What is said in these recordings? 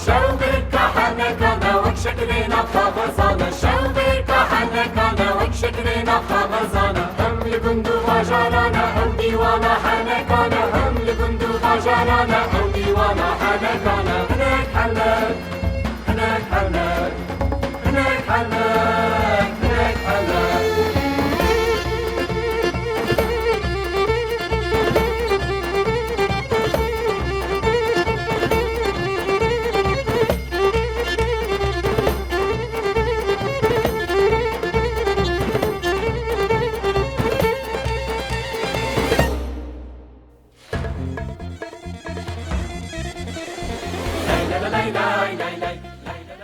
شوقك حنكنا وشكلنا خبزانة شوقك حنكنا وشكلنا خبزانة هم لبندو غجرانا هم ديوانا حنكنا هم لبندو غجرانا هم ديوانا حنكنا هناك حنك هناك حنك هناك حنك هناك حنك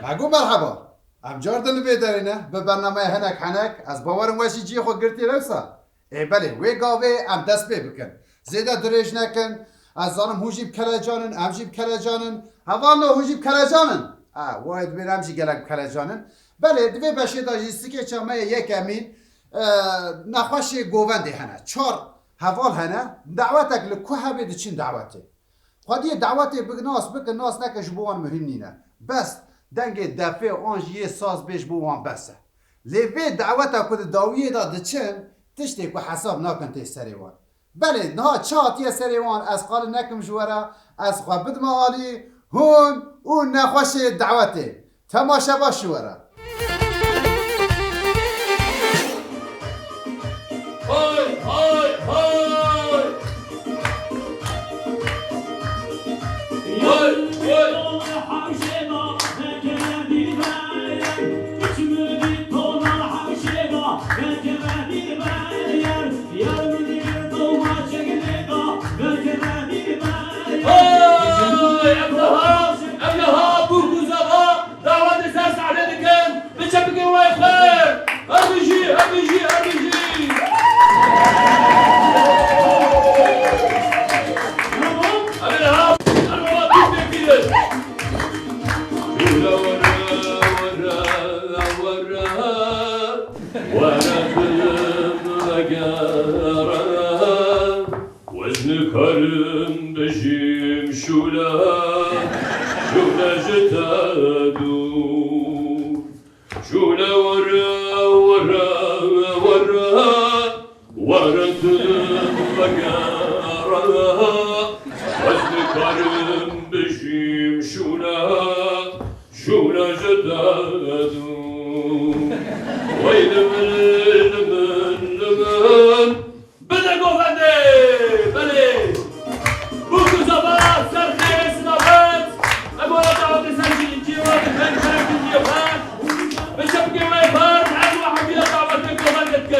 معقول مرحبا ام جاردن بيدرينه ببرنامه هناك حنك از باورم وشي جي خو گرتي رسا اي بله وي قاوي ام دست بي بكن زيدا دريج نكن از زانم هوجي بكلاجانن ام جي بكلاجانن هوانو هوجي بكلاجانن وايد بيرام جي گلك بكلاجانن بله دوی بشه دا جيستيكي چامه يك امين نخوشي گووند هنه چار هوال هنه دعوتك لكو هبه دي چين دعوتي خودی دعوتی بگناس بکن ناس نکش بوان مهم نینه بس دنگ دفعه آنجیه ساز بیش بوان بسه لیوی دعوتا کد داویه دا دچن تشتی که حساب نکن تی سریوان بله نه چاتی سریوان از قال نکم جوارا از خواه بدم آلی هون اون نخوش دعوتی تماشا باش جوارا های های های ابنها بوكو زبا دعوة اساس عليكم بتشبكوا ويا خير ابيجي ابيجي ابيجي karım beşim şula şula jetadu şula vara vara vara varadım bagara vazne karım beşim şula şula jetadu vaydım lımın bana govende bale bu kuzaba serteye sınavet ابو داود سجل جيوان من شرف الجيوان بشبك ما يفار عن واحد الى دعوتك وغنتك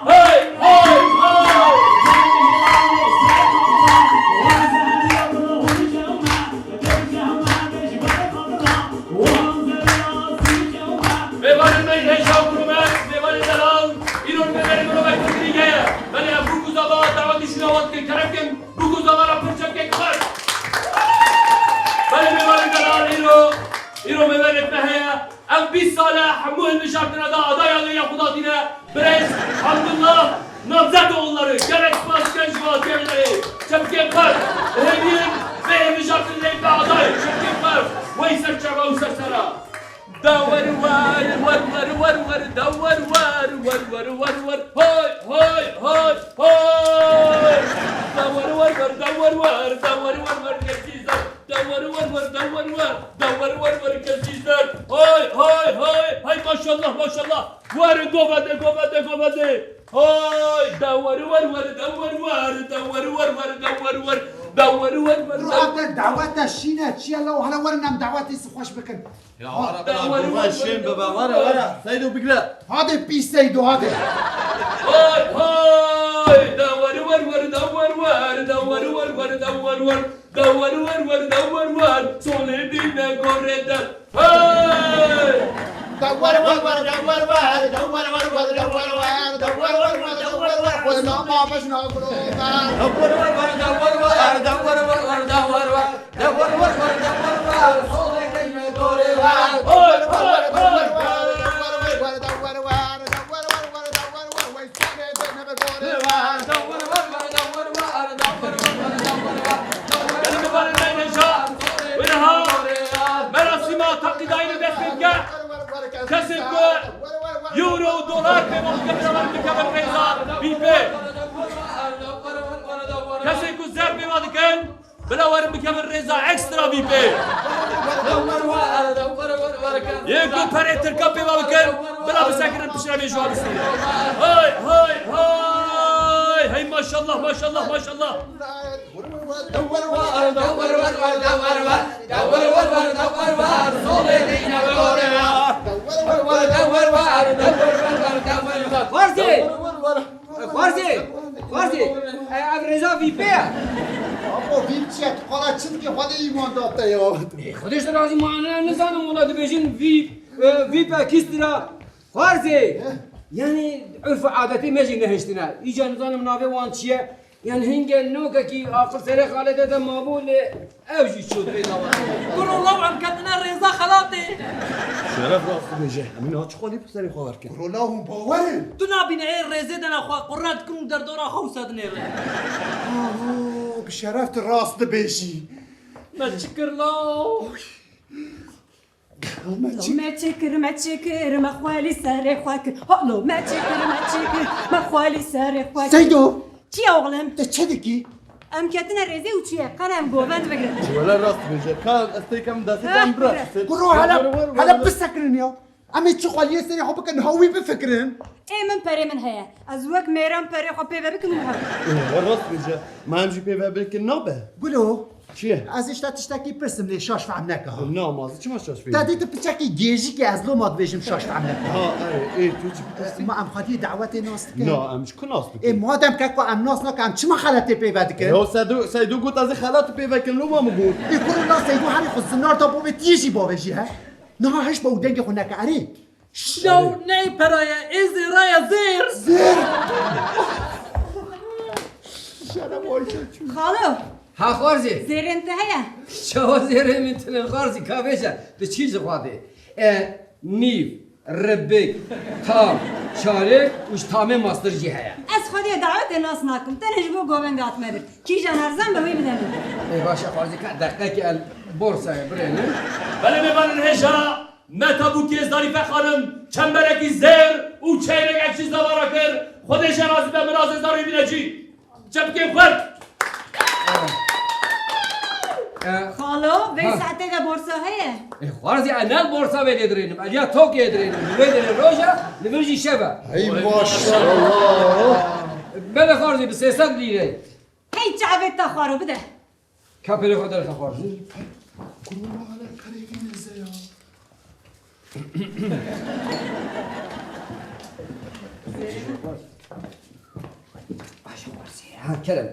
هاي هاي هاي Bevalin Bey heşav kurumet, bevalin dalal, İron bevalin kurumet kutliye. Ben ya bu kuzaba davet işine vatkı keremken bu kuzaba rapırçak kekler. Ben bevalin dalal İro bevalin behaya. Ev biz salah muhim şartına da aday alıya kudatine. Brez, Hamdullah, Nabzat oğulları, gerek spas genç vazgeçleri. Çepkekler, hediyen ve evi şartına da aday. Çepkekler, Veysel Çaba Usarsara. دور ور ور ور ور ور دور ور ور ور ور ور هاي هاي هاي هاي دور ور ور دور ور دور ور ور كزيزر دور ور ور دور ور دور ور ور كزيزر هاي هاي هاي هاي ما شاء الله ما شاء الله ور قبده قبده قبده هاي دور ور ور دور ور دور ور ور دور ور دور ور ور دعوات الشينة تشي الله وهلا ورنام دعواتي سخوش بكن يا ورا الشين بابا ورا سيدو بقلا هذا بيس سيدو هذا هاي هاي دور ور ور دور ور دور ور ور دور ور دور ور ور دور ور سوليدينا غوريدا هاي دور ور ور دور ور دور ور ور دور ور دور ور ور دور ور ولا ما باش نقولوا دور ور ور دور ور دور ور ور دور ور دور ور ور دور ور سوليدينا غوريدا هاي هاي هاي بکە کەسێک بۆ یورۆ و دۆلار پێوە بکە بەراورد بکە بە ڕێزا بیپێ کەسێک و زەر پێوە دەکەن بەراورد بکە بە ڕێزا ئەکسترا بیپێ یەک دو پەرێ ترکە پێوە بکەن بەرا بسەکردن پشرە مێژوە بستێنن هەی هەی هەی هەی ماشەڵڵا ماشەڵڵا ماشەڵڵا خوارزی رضا ویپه آقا ویپ چیه؟ حالا چی که خود ایمان داده یا خودش رازی معنی نزانم اونا دو بیشین ویپ کیستنا خوارزی یعنی عرف عادتی میجی نهشتنا ایجا نزانم ناوه وان چیه یعنی هنگه نوکه کی آخر سر خالده ده مابول اوجی شد پیدا قول الله عم كتنا رضا خلاطي شرف راست بجه همین ها چه خالی پسری خواهر کرد رولا هم باوره دنا بنا ايه رزا دنا خوا قرات كن در دورا خوسد نير بشرفت راست بشی متشكر الله ما تشكر ما خوالي ساري خواك هلو ما تشكر ما خوالي ساري خواك سیدو چی اوغلم ده چه دکی؟ ام کتنا رزه و چیه قرم گوبند بگرم ولا راست بجه کار استیکم دستم برست برو هلا بسكرن يا عمي تشو خالي سري حبك نهوي بفكرن ای من پره من هيا از وقت میرم پره خو پیوه بکن ها راست بجه ما همجي بيبه بلك النوبه قولوا چیه؟ ازش تشتكي برسم لي شاش فهم نكها نه مازی چی ماشاش بید؟ تاديت بتشكي جيجي كي ازلو ما تبيجم شاش فهم نكها ها ای تو چی بپرسی؟ ما ام خدي دعوتي ناس نه امش کناس بکی اي مادام كاكو ام ناس نك ام چما خلاتي بيبه دكن هو سیدو گوت از خالات بيبه کلو ما مگود يقولوا لا سيدو هاني خذ النار تابو بتيجي بابجي ها نها هش بودنج خنك اري شو ناي برايا ازي رايا زير خالو ها خوارزی زیر انتهایا شو زیره میتونه خوارزی کافیشه ده چیز خواده نیف ربک تام شارک وش تامه ماستر جی هیا از خودی دعوت ناس نکم تنش بو گوبند اتمر کی جان ارزم به وی بدن ای باشه خوارزی که دقیقه که البورصه برینه بله میبانن هجا متا بو کێزداری فەخانم چەمبەرێکی زێر و چەیرێک چیز دەوارە کرد خودش رازی بە منازە زاری بینەجی چە بکەین خورد خالو وی ساعته ده بورسا هيا خوارزی انا البورصه بده درینم اجا توکی درینم بده روجا نبرجی شبه اي ما شاء الله بله خوارزی به 300 لیره هی چاوت تا خارو بده کپل خود در خوارزی باشه خوارزی ها کلم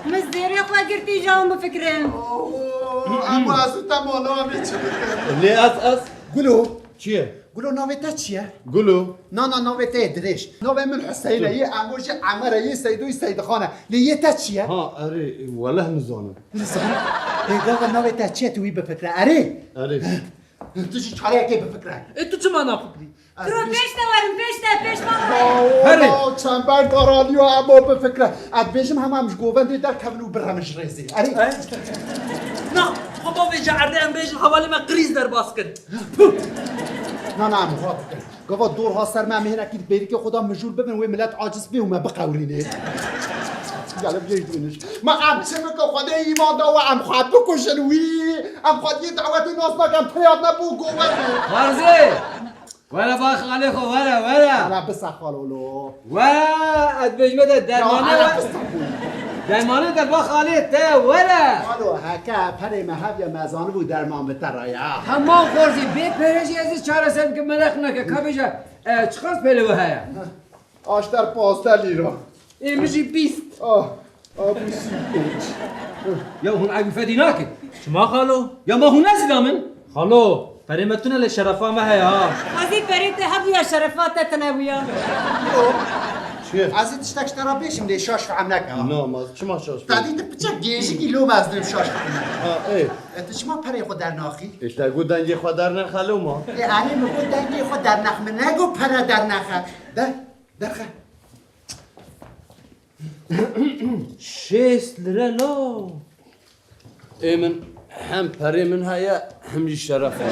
مزديري خوا قرتي جاوم بفكرين اما از تمالا همه چی بکن لی از قولوا چیه؟ قولوا ناويتا چیه؟ گلو نا ناويتا دريش ناوي من حسينه يه اموش عمره يه سيدو سيد خانه ليتا چیه؟ ها اری وله نزانم نزان اي قاوا ناويتا چیه توي بفكره اري اری تجي چاره كي بفكره انتو چه مانا فكري درو پیش دارم پیش ما هري چنبر دارالیو اما بفكره اد بيجم همش گووند در كبلو برمش رزي اري نا خبا ويجا عرده ام بيج حوالي ما قريز در باس كن نا نعم هو قوا دور ها سر ما مهنه كي بيري كي خدا مجول ببن وي ملت عاجز بي وما بقولينه يلا بيجونش ما ام سمك خدا ايمان دا و ام خاد بكشن وي ام خاد دعوت الناس ما كان بياد نبو گووند خوارزی ولا با خاله خو ولا انا بس خالولو ولا ادبجمه درمانه در با خاله تا ولا قالوا هكا پره مهب یا مزانه بود در مام بترایا تمام خوارزی بی پرشی از چهار سن که ملخ نکه کبیجا چخص پله و هیا آشتر 15 لیرا ای میشی 20 بوسی پیچ یا هون عبی فدیناکه شما خالو یا ما هون نزدامن خالو فريمتنا للشرفاء ما هي ها هذه فريت هبويا شرفات تناويا چیه؟ از این تشتاكش ترى بيشم لي شاش فعمناك نه ماز چی ماشاش بید؟ تعدي تبتشك جيجي كيلو مازنم شاش فعمناك ها ای انت شما پره خود در ناخی؟ اشتا گود دنجی خود در نخلو ما يعني مقول دنگي خود در نخ من نگو پره در نخه در خه 6 لره لا من هم پره من هيا هم الشرف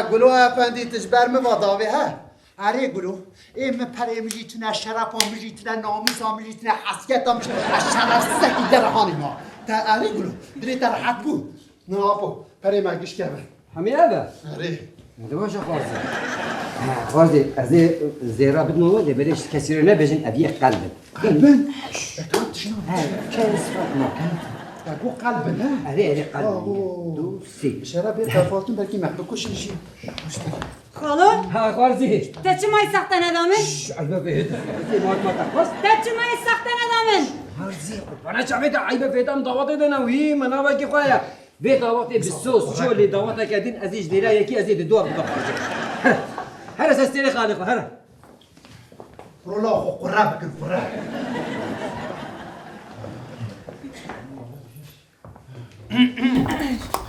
قولوا افندی تجبر مواضاوی ها آره قولوا من پره مجیتونه شرف هم مجیتونه نامیس هم مجیتونه حسیت هم شرف سکی درهانی ما تا آره قولوا دری در حد بود نه آبو پره مگیش که همین هذا آره دواش خارزي از زيرا بدنا لبلاش كثير نبجن ابي قلب قلبن شنو كاس فاطمه تقول قلبن ها علي قلب دو سي شراب يتفاوتون بلكي ما بكوش نشي خالو ها خارزي تا چه مای سخت ندامن؟ عيبه بهت ما تخص تا چه مای سخت ندامن؟ خارزي انا شعبت عيبه بهتم دعوت دنا وي منا باقي خويا في دعوت بالصوص شو اللي دعوتك قاعدين ازيج ديرا يكي ازيد دور هلا سستيري خالق هلا رولا خو قرابك القراب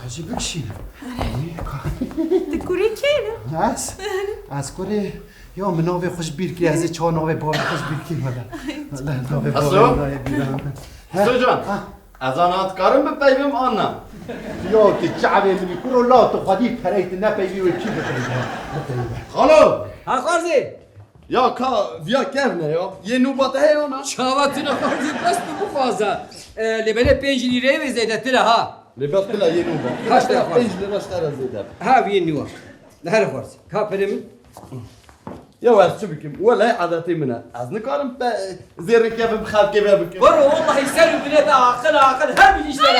عجيبك شي تکوری کیه؟ از کوری یا مناوی خوش بیر کی از چه ناوی بار خوش بیر کی ولا ناوی بار حسو جان از آنات کارم بپیویم آنم یا تی چعبی منی کرو لا تو خودی پریت نپیوی و چی بکنی خالو ها خارزي یا کا ویا کهنه یا یه نوباته هی آنم شاواتنا خارزي بس بفازا لبنى 5 ليره وزيدت لها لباس بلا یه نوبه هاش بلا خالص. 5 لراش تر زیده ها في النوا هلا خارزي ها بريم یا از چه بکیم ولی عادتی منه از نکارم به زیر کیف بخال کیف بکیم برو والله يسلم بنات عاقل هم يجي اشترى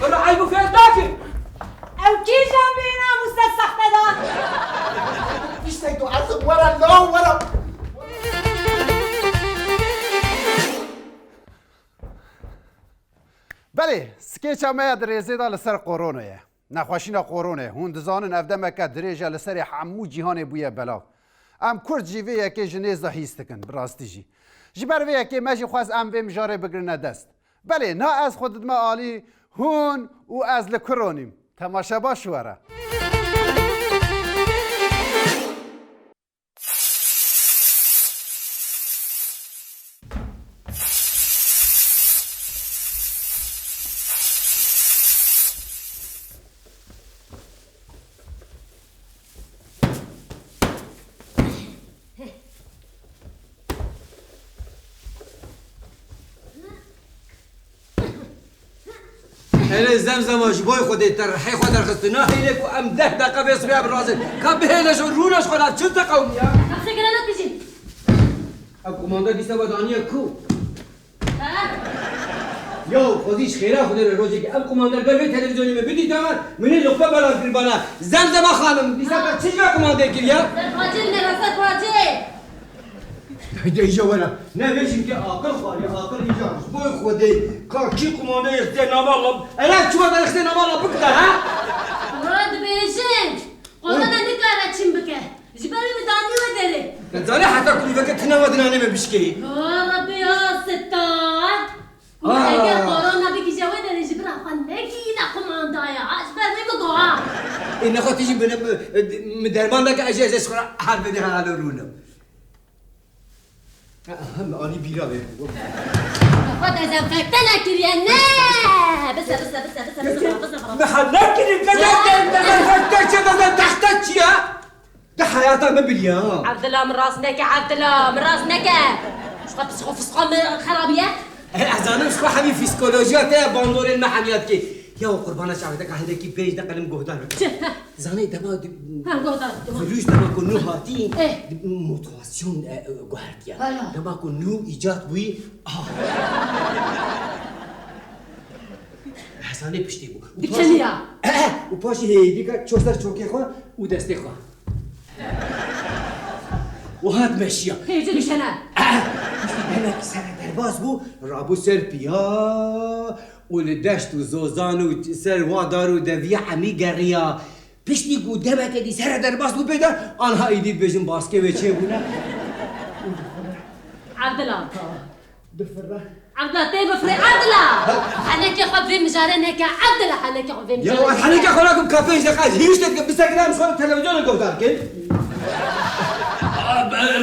برو عيبو فين داكن او کی جامعینا مستد سخت ندام؟ اشتيتو عصب ورا لا ورا بله سکیچ ما درێزێ دا لەسەر قۆڕۆنەیە نەخۆشینە قۆڕۆنێ هون دزانن ئەفدەمەکە درێژە لەسەری هەموو جیهانێ بووە بەلاو ئەم کورد جیڤەیەکێ ji nêz da hîs dikin bi rastî jî ji ber vê yekê me jî xwaz em vê mijarê bigirine dest belê na ez xwe didme alî hûn û ez li kuronîm temaşe baş were هلا زمزم واش بوي خدي ترحي خد رخصتنا هيلك وام 10 دقيقه بس بيها بالرازل كبهنا جروناش خلات شو تقوم يا اخي گرانت بشین الكوماندا دي سبا دانيا كو يو خديش خيرا خدي الروجي ام كوماندر ببي تلفزيوني ما بدي تمام من اللقطه بلا في البنا زمزم خانم دي سبا تشجع كوماندر كيا واجب نرفت واجب يجي ولا لا ليش انت عاقل خالي عاقل يجي بوي خدي كاكي كوماندر يستنى والله انا شو بدل يستنى والله بكره ها مراد بیشین قلنا نکاره چیم بکه جبری مدانی و داره زاني حتى كل فكرة هنا ودنا ما بشكي ربي يا ستار اگر قرآن بگی جوه داره جبرا خندگی نقم آندایا جبر میگوها إن أخوتي يجي من درمان لك أجهز أسخرا حال بدها على رونا أهم أنا بيرا خد از فکتنا کریه نه بس محلك كذا تحتك يا ده حياتك ما باليا عبد الله من راس نكا عبد الله من راس نكا شو بتسخف فسقة خرابية أحزانا مش حبي فيسكولوجيا تاع باندور المحاميات كي يا قربانا شعبتك هذاك بيج ده قلم جهدان زاني دما فلوس دما كنو هاتين موتواسيون جوهرتيا دما كنو إيجاد بوي حساني بشتي بو بكشنيا وباشي هيديك شوستر شوكي خو ودستي خو وهاد ماشية هيجي بشنا هناك سنة درباز بو رابو سربيا ولدشت وزوزان وسر وادار ودفيا حمي قريا بشتي قدامك دي سنة درباز بو بيدا أنها ايدي بيجن باسكي ويتشي بونا عبد الله دفرة عبدالله طيب فري عبدالله حنك يا خب في مجارنك عبدالله حنك يا خب في يا مجارنك ولد حنك خلاكم كافيش دقائق هيش تتقب بسكرام شو التلفزيون الجودار كل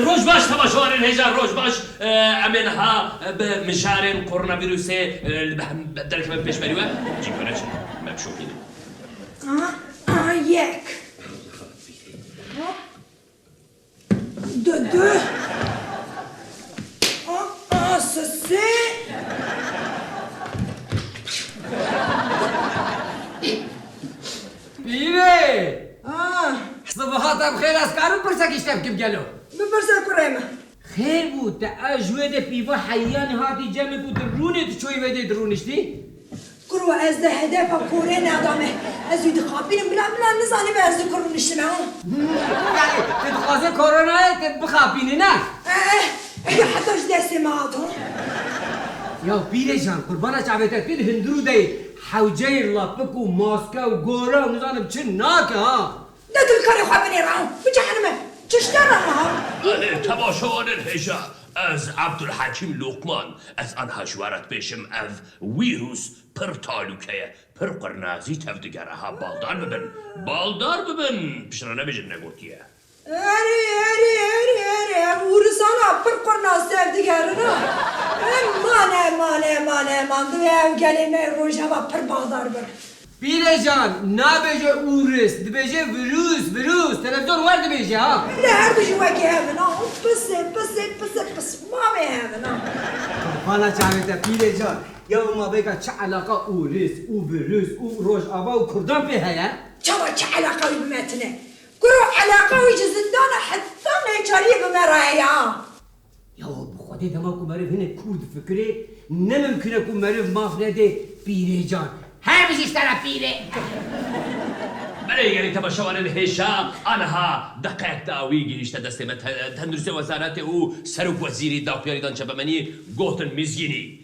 روش باش تماشوار الهجا روش باش امنها بمجارن كورونا فيروسي اللي بهم بدلك من بيش بريوه جيب ولا شيء ما بشوفين ياك دو سسي بيري صباحات بخير اسكارو برسك اشتبكم قالوا ببرزا كريمة خير بود تأجوه ده بيفا حياني هاتي جمع بود دروني تشوي بدي درونشتي كرو از ده هدف كورين ادامه از يد خابين بلا نزاني باز كرو نشتمعون يعني تتخاذ كورونا تبخابيني نا ايه حتى جدا سماعتهم يا بيري جان قربانا شعبتك كده هندرو دي حوجير لابك وماسكا وغورا ونزانم چن ناك ها لا تلكاري خابيني راهم بجحنمه تشترى معهم أنا تماشوار الهجا از عبدالحکیم لقمان از آنها شوارت بشم از ویروس پر تالوکه پر قرنازی تفدگره ها بالدار ببن پشرانه بجن نگوتیه اري ورسانا برقرنا سردگرنا مان دوام كلمه روجا با پر بازار بر بيري جان نابجه اورس دبجه فيروس تلفزيون ورد بيجي ها لا هر دو جواكي هذا بس ما بهذا قربانا شعبتك بيري جان يوم ما بيكا چه علاقة اورس او فيروس او روج آبا و كردان فيها يا چه علاقه بمتنه كرو علاقه وجزدانا حتى نيچاري بمرايا يا بخودي دماغكم مريف هنا كود فكري نممكن اكون مريف مافنا دي بيري جان هاي بيجي اشترى بيري بله یعنی تماشاوار الهجا آنها دقیق داوی گیشته دسته تندرست وزارت او سروک وزیری داپیاریدان چپمنی گوتن مزگینی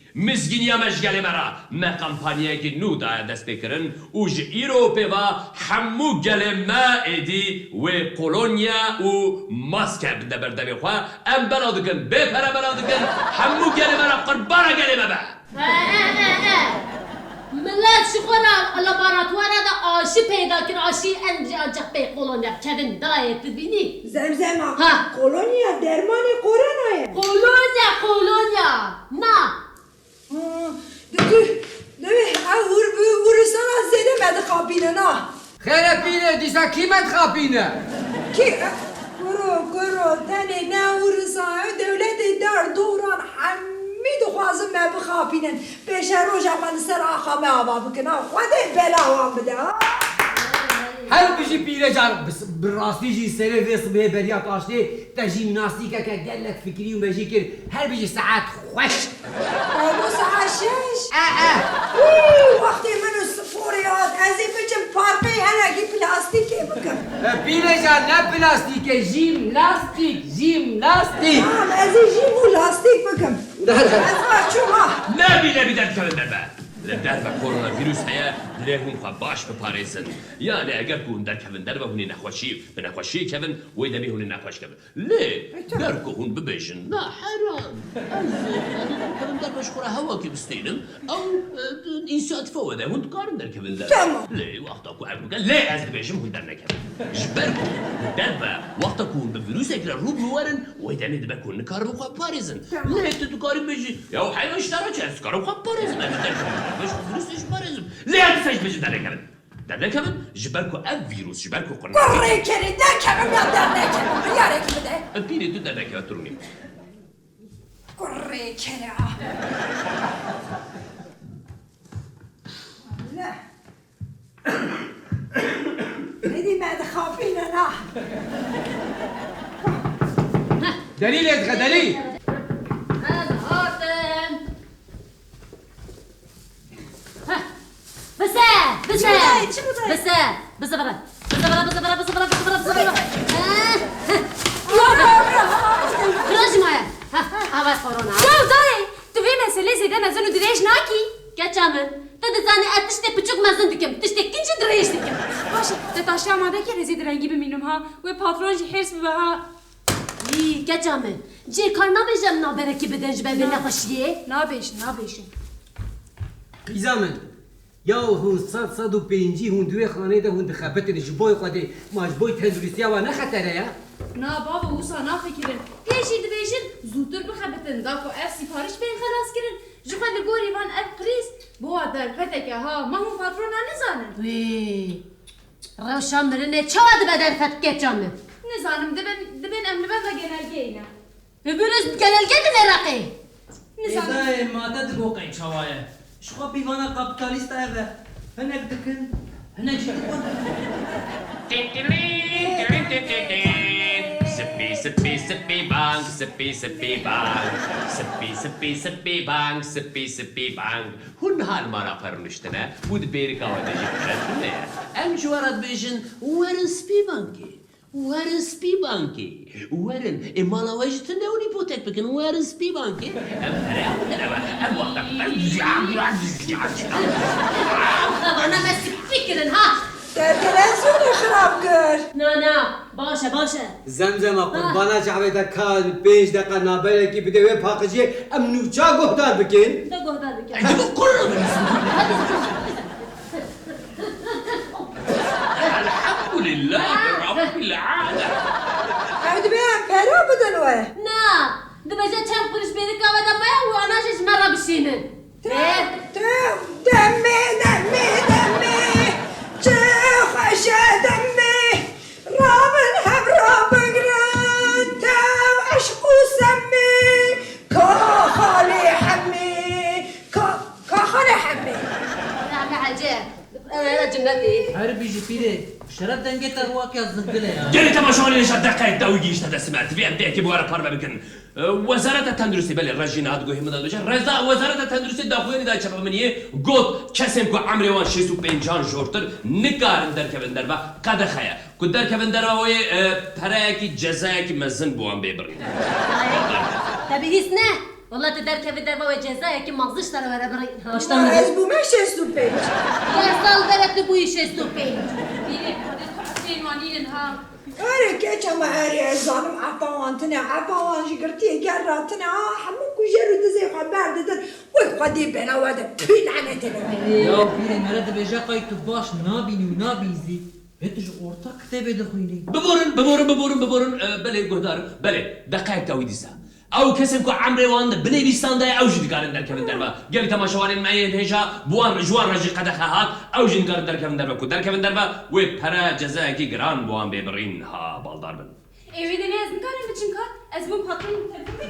مشغله مرا ما کمپانیه که نو دایا دست بکرن او ایروپی و همو گله ما ادی و کولونیا و ماسکه بده بردمی خواه ام بلادکن بپره بلادکن همو گله مرا قربانا گله ما با ملت شخورا لاباراتوارا دا آشی پیدا کن آشی انجا پی قولونیا کدن دایت بینی زمزم ها. کولونیا درمانی کورونایه قولونیا نه دوی ورسانا زیده مد خابینه نه خير بيري ديسا كيما تخابينا کی کرو تنی نه ورسانا دولت دار دوران حمید خوازم ما بخابینن پیش روژا من سر آخا ما آبا بکنه خواده بلاوان بده هل بيجي بيري جان بس بالراستي جي سيري في صبيه بريات اشتي تجي مناسيكا قال لك فكري وماجي كير هل بيجي ساعات خوش نص عشاش وقتی منو سفوریات ازی بچم پارپی هنگی پلاستیکی بکن بيري جان لا بلاستيك جيم لاستيك ازی جیمو لاستیک بکن از چوما نبی در کلن دربه در و کرونا ویروس هیا لهم خباش بپاريزن يعني اگر كون در كفن در هوني نخوشي بنخوشي كفن ويدا بي هوني نخوش كفن ليه دركو هون ببيجن لا حرام كفن در بشخورة هوا كي بستينم او انسات فوده هون تقارن در كفن در ليه وقتاكو عبرو قال ليه از بيجم هون در نكفن جبركو در وقتاكو هون بفيروس اكلا روب نوارن ويدا ندبا كون نكارن خوا باريزن ليه تتقارن بيجي يو حيو اشترى چه تقارن خوا باريزن باش فيروس ايش باريزم ليه انت فايش بيجي در نكمل جبالكو اب فيروس جبالكو قرنا قري كري دا كمل دا نكمل يارك بده بيري دو در نكمل تروني قري كري لا هدي ما تخافين انا دليل يا دليل هذا هاتم بس برای مایا هوا کرونا Ya dayı, tu vê meselê zêde mezin û dirêj nakî? keçamın te dizanî ez tiştê piçûk mezin dikim tiştê kinçî dirêj dikim Baş, te taşya amade kere zêde rengî bimînim ha. Wê patron jî hêrs bibe ha. ای کجامه جی کار نبیشم نبره که بدنج به نخوشیه نابیشن قیزا من یا هون صد و پنجی هون دوی خانه ده هون دخبت جبوی خواده ماجبوی تندرستی و نه خطره یا نه بابا وسا نفکرین پیشی دبیشن زودتر بخبتن داکو اف سفارش بین خلاص کرن جخوا لگوری وان اف قریس بوا در فتکه ها ما هم پاترون نزانن وی روشان مرنه چاد بدن فتکه جامه نزانم دبن امن بابا گنرگه اینا ببرز گلالگه دنرقه نزانم ازای ماده دگوقی چوایه شخوا بیوانا کابیتالیست اوه هنک دکن هنک شکوان Sippy, sippy, sippy bang, sippy, sippy bang, sippy, sippy, sippy bang, sippy, sippy bang. Hun halmana permiştine, bud bir kavada jikretine. Em juarat bejin, werin spi banki. Werin spi banki. Werin, imala wajtine uni potek bekin, werin spi banki. Em em vakta. انا بس فكرن ها تلفزیون خراب کرد نه باشه زمزم قربانا جعبه ده کال 5 دقیقه نابله کی بده و پاکجی ام نوچا گهدار بکن ده گهدار بکن Acaba kullu Elhamdülillah Rabbil alem. عود بهم پرا بدن وه نه ده بجا چند قرش بیده که آدم باید و آناشش مرا بشینن دمي چه خوشه دمي رابن هم رابن گرن تم عشقو سمي كاخالي حمي نعم عجب انا جنتي هر بیجی پیره شرط دنگه تا واقع زنگله ya Geri tamaşalarıyla şaddakayet davugi işte de smert. Bir emde ki bu ara parma bikin. Wezarata tendrüsi beli rajina adgo himada doja. Reza wezarata tendrüsi daxuyeni da çapamaniye got kesim ku amri wan şesu pencan jortur nikarin derkevender ve kadexaya. Ku derkevender ve oy parayaki cezayaki mezin bu an bebri. تبي هيسنا والله تدرك في الدرب وجزاك مغزش ترى ولا بري از بو مشستو پیج يا صال درت بوي شستو بين بیره خودت وانیرن ها اره که چما اره زانم عفوان جگرتی گراتنا همون کجرو دزی خبر دادن وی خودی بنا وده پی لعنتنا یا پیره مرد بیجا قای تو باش نابینی و نابیزی هتش ortak kitabe de khuyni ببورن بله گهدار بله دقایق داویدیسا او کسیم که عمری وان بلی بیستان دای او جد کارن در کفن دربا گلی تماشاوارین معین هجا بوان جوان رجی قدخ هات او جد کارن در کفن دربا کو در کفن دربا و پرا جزای کی گران بوان ببرین ها بالدار بن evde ne yazın karın biçim kar ez bu patron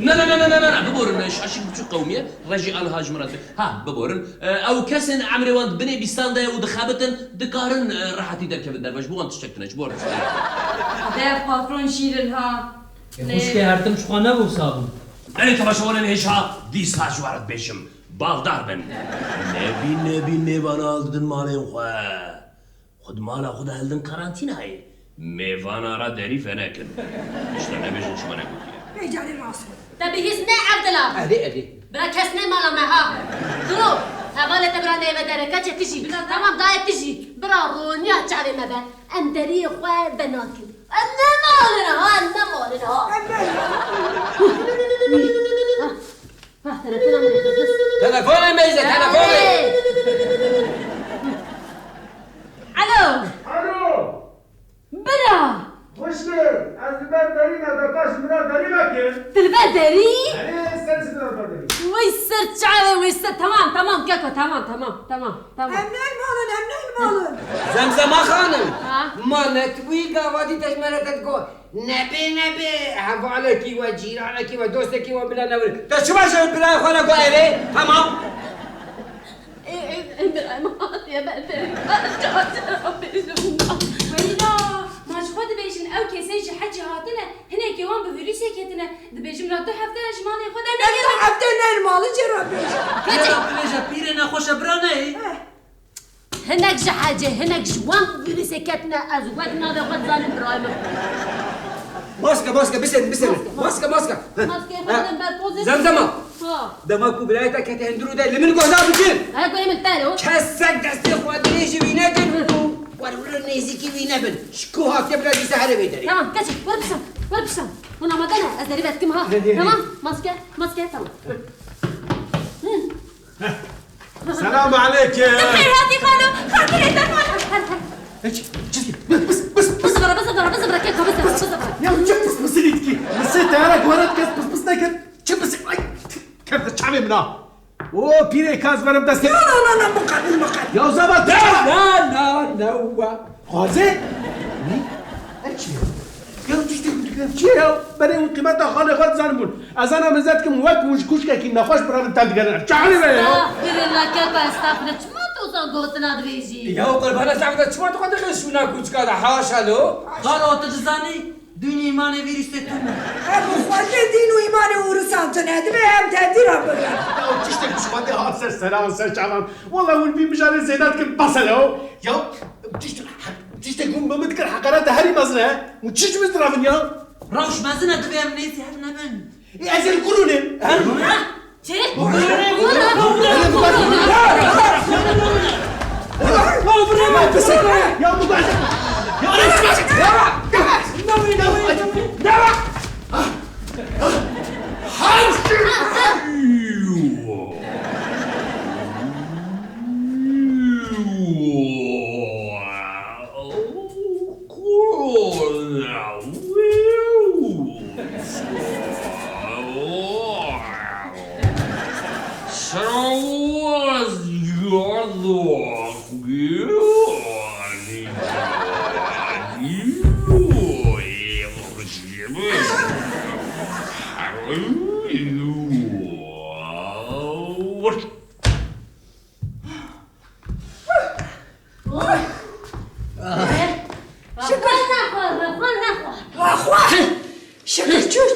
نه ببورن شاشی بچو قومیه رجی آن هاج مرات ها ببورن او کسین عمری وان بلی بیستان دای او دخابتن دکارن راحتی در کفن دربا جبوان تشتکنش بور de patron şirin ha خوش که هرتم شخانه بو صابون Beni tamaşavarın heşa disa juarat beşim baldar ben. Nebi mevan aldın malın xwe. Xud mala xud heldin karantinayı. Mevan ara deri fenekin. İşte ne bejin şuma ne kukiye. بیجاری راست تبي هيسنا عبد الله ادي برا كسنا مالا ما ها درو هبالة برا نيفا دركة تجي تمام دايت تجي برا رونيا تشعري ما بان ام دري خوار بناكل انا مالنا تلفون ميزه تلفون الو برا خوشگل از من داری نداکاش مرا داری بکن تلفا دري sensin orada dاری ويسر تشعري ويسر تمام كاكو تمام امنه المالن زمزم خانم ها؟ ما نتوي قاوادي تجمرت تقو نبي حفو عليكي وجيرانك ودوستك وبلا نور تشو باش بلا خانا قو ايلي تمام ya ben ويلا ما شخود بيشن او كيسيش حجي هاتنا هنا كيوان بفيروسي كتنا دبيجم راتو حفتنا جماني خدا انت عبدنا المالن جرا بیج بیجا پیره نخوش برانه هناك حاجة هناك جوان فيروسي كاتنا ازودنا بغد ظالم برايم ماسكة بسن ماسكة ماسكة خدم بالبوزيشن زمزمة ها دماكو بلايتك كتهندرو ده اللي من قهدا بكين هاي قولي من تاني كسك دستي خواتريشي وينكن ورور نيزيكي وينبن شكوها كبلا دي سهرة بيدري تمام كاتش وربسم ور بشم هون آمدنه از داری بتکم ها تمام ماسکه تمام سلام عليك خير هاتي خالو خاطري تمام بس برا كيف بس يا جبت بس ايدك نسيت انا ورد بس نكت شوف بس كيف تشعبي منها او بيري كاز ورم دست لا مقابل يا زبط لا غازي چیه برای اون قیمت خاله خود زنمون از انا مزدکم وقت مشکوش که کی نخواش برام تدگرن چالی به بالله كيف استغفرت ما توصل قوتنا دريجي يا قربان سعد شو تقعد خشونا كوچكا ده حاشا له خالو تجزانی دنیا ایمان ویروس تو ابو خواجه دین و ایمان ورسان تنه دبه هم تدیرم بگم تشتك مش خاطي هات سر سلام سر شعبان والله والبي مجال زيدات كم بصلوا يا تشتك هم بمذكر حقرات هري مزنه وتشش مزرافن يا روش مزنه دبیم نیستی هر نبن ازل كلونه چه؟ يا مباشر يا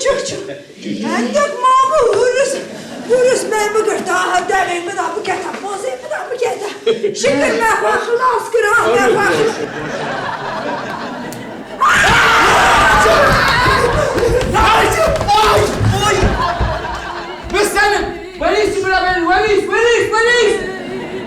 شكر شو عندك ماما ورس ما بقرتها هداني مدى بكتها بوزي مدى بكتها شكر ما خوا خلاص كراه ما خوا بس انا وليس بلا وليس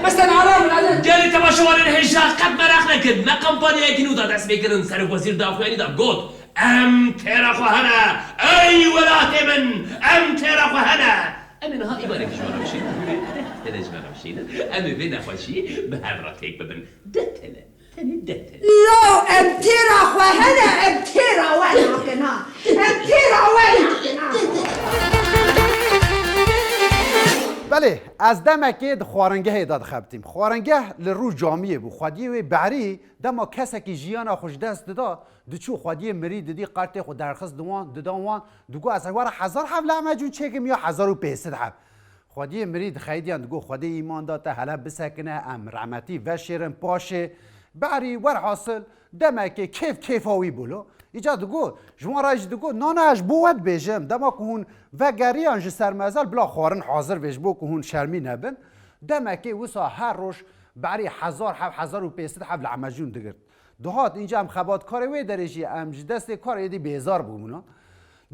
بس انا عرام العدد گەری تەماشەوانێن هێشتا قەت مەراق نەکرد نە کەمپانیایەکی و دادەستپێکردن سەرۆک وەزیر داخوێنی دەگوت ئەم تێرەخوا هەنە ئەی وەلاتێ من ئەم تێرەخوا هەنە ئەمێ نەها ئیبارێکی ژوانە بشین تەلەژمانە بشین ئەمێ بێ نەخۆشی بە هەمڕاتێک ببن دەتەلە لا امتيرا وهنا امتيرا ولكنها امتيرا ولكنها بله از دمکه خوارنگه داد خبتیم خوارنگه لرو جامعه بو خودی و بحری دما کسی که جیانا خوش دست دادا دچو خودی مری ددی قرته خود درخص دوان دگو از وار 1000 حبل امجون چکم یا 1500 حب خودی مری خیدیان دگو خودی ایمان داده حالا بسکنه ام رحمتی و شیرن پاشه بحری ور حاصل دمکه کیف هاوی بولو ایجا دگو جوان راج دگو نانش بود بیجم دما که هون و گریان جه سرمازل بلا خوارن حاضر بیج بو که هون شرمی نبن دمکه وسا هر روش بری 1500 حبل عمجون دگرد دهات اینجا هم خبات کاری وی درجی ام دست کار ایدی بیزار بومونا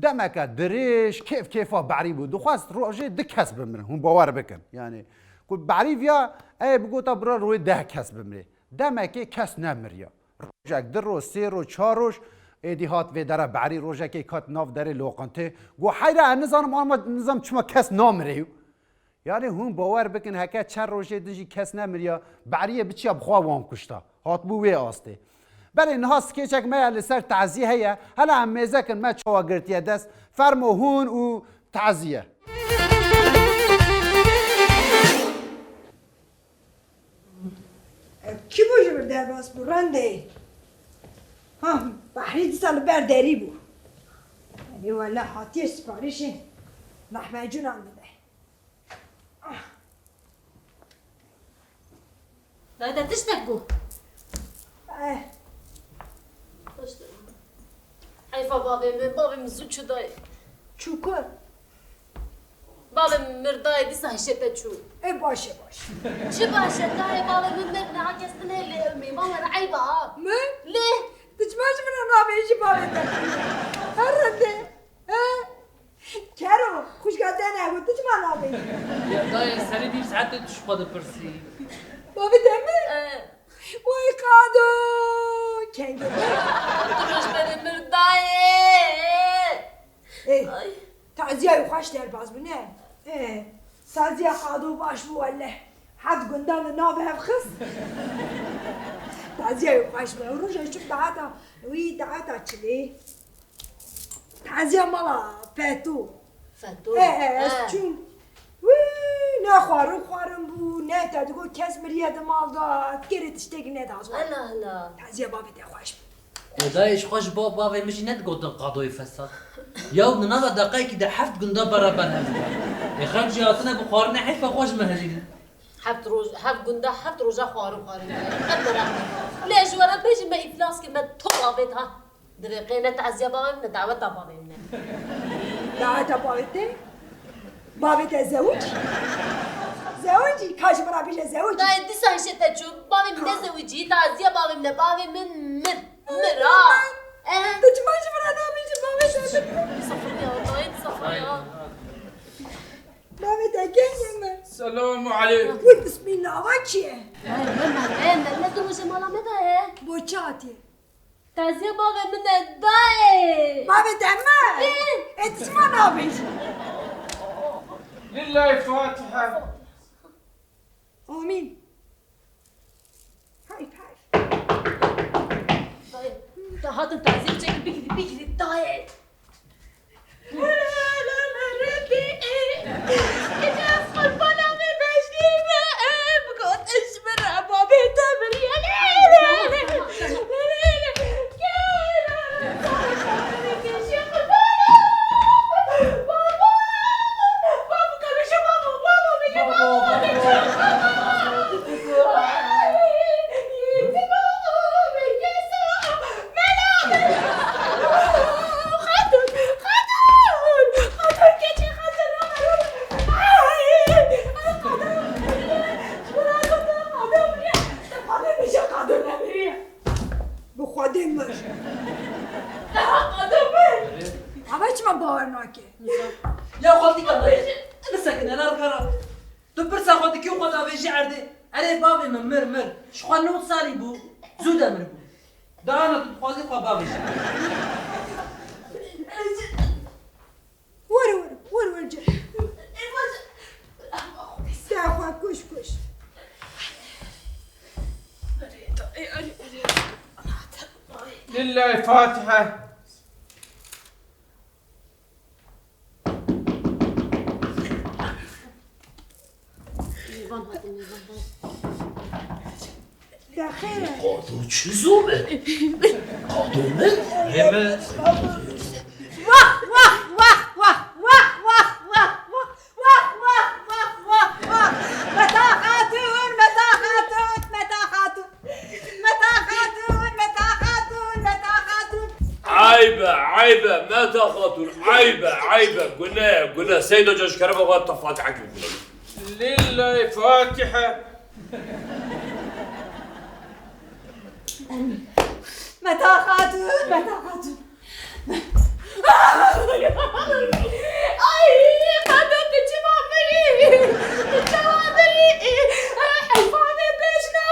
دمکه درش کیفا بری بود دخواست روژه ده کس بمره هون باور بکن یعنی که بری ویا ای بگو تا برا روی 10 کس بمره دمکه کس نمریا روژک در رو 3 رو 4 روش ایدی هات و داره بری روژک کات ناف داره لوقنته گو حیره نظام چما کس نامریو یعنی هون باور بکن هکه چند روشه دجی کس نمریا بریه بچی بخواه وام کشتا هات بوی آسته بله اینها سکیچک ما لسر تعزیه هیا هلا هم میزکن ما چوا گرتیه دست فرمو هون و تعزیه کی باشه بر در باز برنده ها بحری سال برداری بو یعنی والا حاطی سپارشه محمد جون آمده لا تشتك بو حيفا بابي مزود شو داي چو کر بابي مرداي دي سهشته شو ای باشه شو باشه داي بابي من مرنا عكستنا اللي امي ماما رعيبه من؟ ليه؟ تجمعش من الرابع يجي بابي هرده ها کرو خوش گردن نگو تجمع رابع يا داي سري دي ساعات تشقى برسي بابي دمه وای قادو کنگه مش بري مرداي تعزیه خوش در باز بونه تعزیه قادو باش بو وله حد گندان ناب هفخس تعزیه خوش بو روش شوف دعاتا وی دعاتا چلی تعزیه مالا فتو فتو چون وی نه خوارم بو نه تا دگو کس مریه مال داد گره تشتگی ندازو هلا تعزیه بابی ده خوش بو دایش خوش بابا و مش ند گوتن قضای فساد یا ننا دقیقی ده هفت گنده برابر هست اخر جاتنا بخارنا حیف خوش مهرین هفت روزه خوارم ليش ورا بيجي ما إفلاس كما طلبتها درقينا تعزية بابي من دعوة بابي منه دعوة بابي زوجي كاش برا بيجي زوجي لا يدي سايشة تشوف بابي من زوجي تعزية بابي من بابي من تجمعش برا بيجي بابي صفر يا والله صفر يا بابي تاكين السلام عليكم بسم الله وجهه لا دروس مالا متى بوچاتي تعزية بابي من الداي بابي دمه انت ما نابيش لله فاتحة امين هاي طيب هذا تعزية بشكل بكري الداي يا خالتي كان مسكن انا الكرا تبرسا خالتي كيو قضا بيجي عردي علي بابي من مر شو خا نوت صالي بو زودا من بو دا انا تتخوزي قا بابي ور جا سافا كوش لله فاتحة يا خير قادو چیزومه؟ قادو من؟ عيبة متى خاطر عيبة قلنا سيدة جاش كربة وقت فاتحة لله فاتحة متى خاتون اي قدرت تجمعي حيفاني بيشنا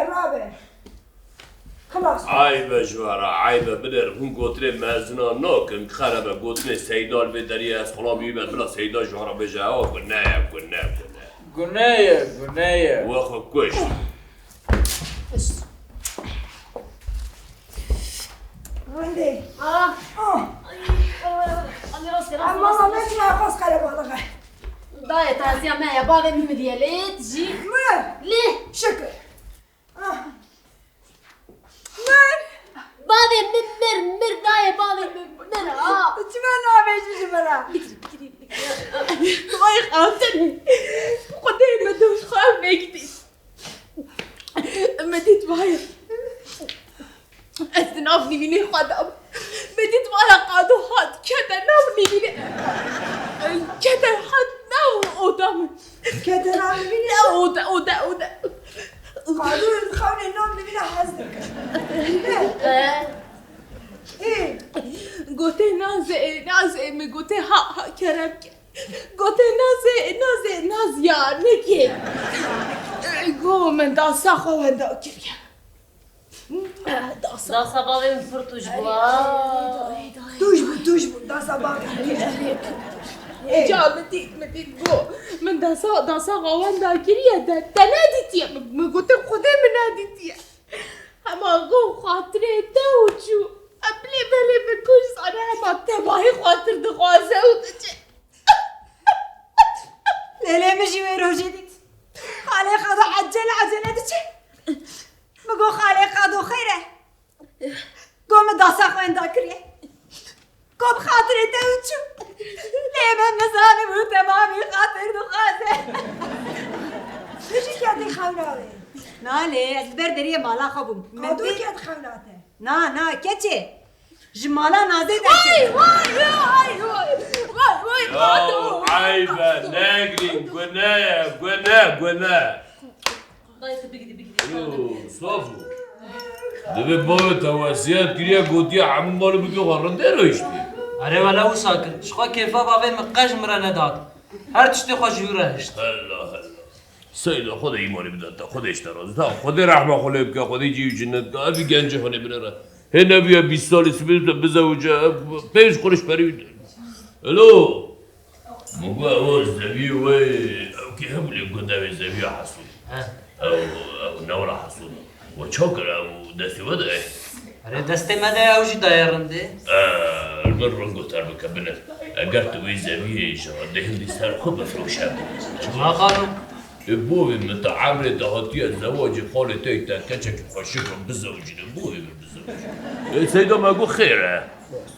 رابع خلاص عيبة جوارا عيبة بدر هم قوتري مازنا ناكن خربة قوتني سيدال بدري اس خلابي بلا سيدا جوارا بجاو قنايا واخو كوش عندي أنا راسي ماما ما فيها خاص خلي بالك ضايع تعزية معايا بابي من مديالي تجي ليه؟ شكر بابي مر ضايع بابي مر اتمنى بيجي جبرا بكري غاي خاطرني قدام ما دوش خاف ميكتي مديت معايا استنافني بيني خدام مديت معايا قادو هاد كده نومني بيني كده هاد نو قدام كده نومني بيني اودا نازه میگوته ها کرم که گوته ناز یار نکه گو من داسا خوانده کریم داسا بابیم فرتوش بوا توش بود داسا بابی جا مدید گو من داسا خوانده کریه ده ندیتیه میگوته خوده من ندیتیه اما گو خاطره دوچو بلی بکش سانه اما تباهی خاطر دخوازه و دچه لیلی مشی وی روشی دید خاله خدو عجله دچه مگو خاله خدو خیره گم داسا خوانده کریه گم خاطره دوچو لیمن نزانی بود تمامی خاطر دخوازه نشی کردی خوناوه نه لی از بردری مالا خوبم قادو کرد خوناته نه کچه جمالا نازه درسه وای قادو عيبة ناقرين قلنا صافو دبي بابا تواسيات كريا قوتي عم مالو بيجو غرندي رويشتي اره ولا او ساکن شخوا کیفا بابه مقاش مرا نداد هر تشتی خوش جوره هشت هلا سيدا خد ايماني بدأت خد اشتراز تا خد رحمة خلي بك خد يجي جنت قال في جنجة هني بنرا هنا بيا 20 سال سبيل بزوجة بيش خلش بريد الو مو هو زبي وي او كي هم اللي قدامي زبي حصول او نورا حصول وشكر او دستي ودا اره دسته مده اوجی دایرنده المرة قلت أربك بنت أجرت ويزابي شغل هندي صار خب فروشة ما قالوا بوي متعامل تغطية الزواج خالي تيتا كشك خشكم بالزوجين بوي بالزوج سيدا ما أقول خير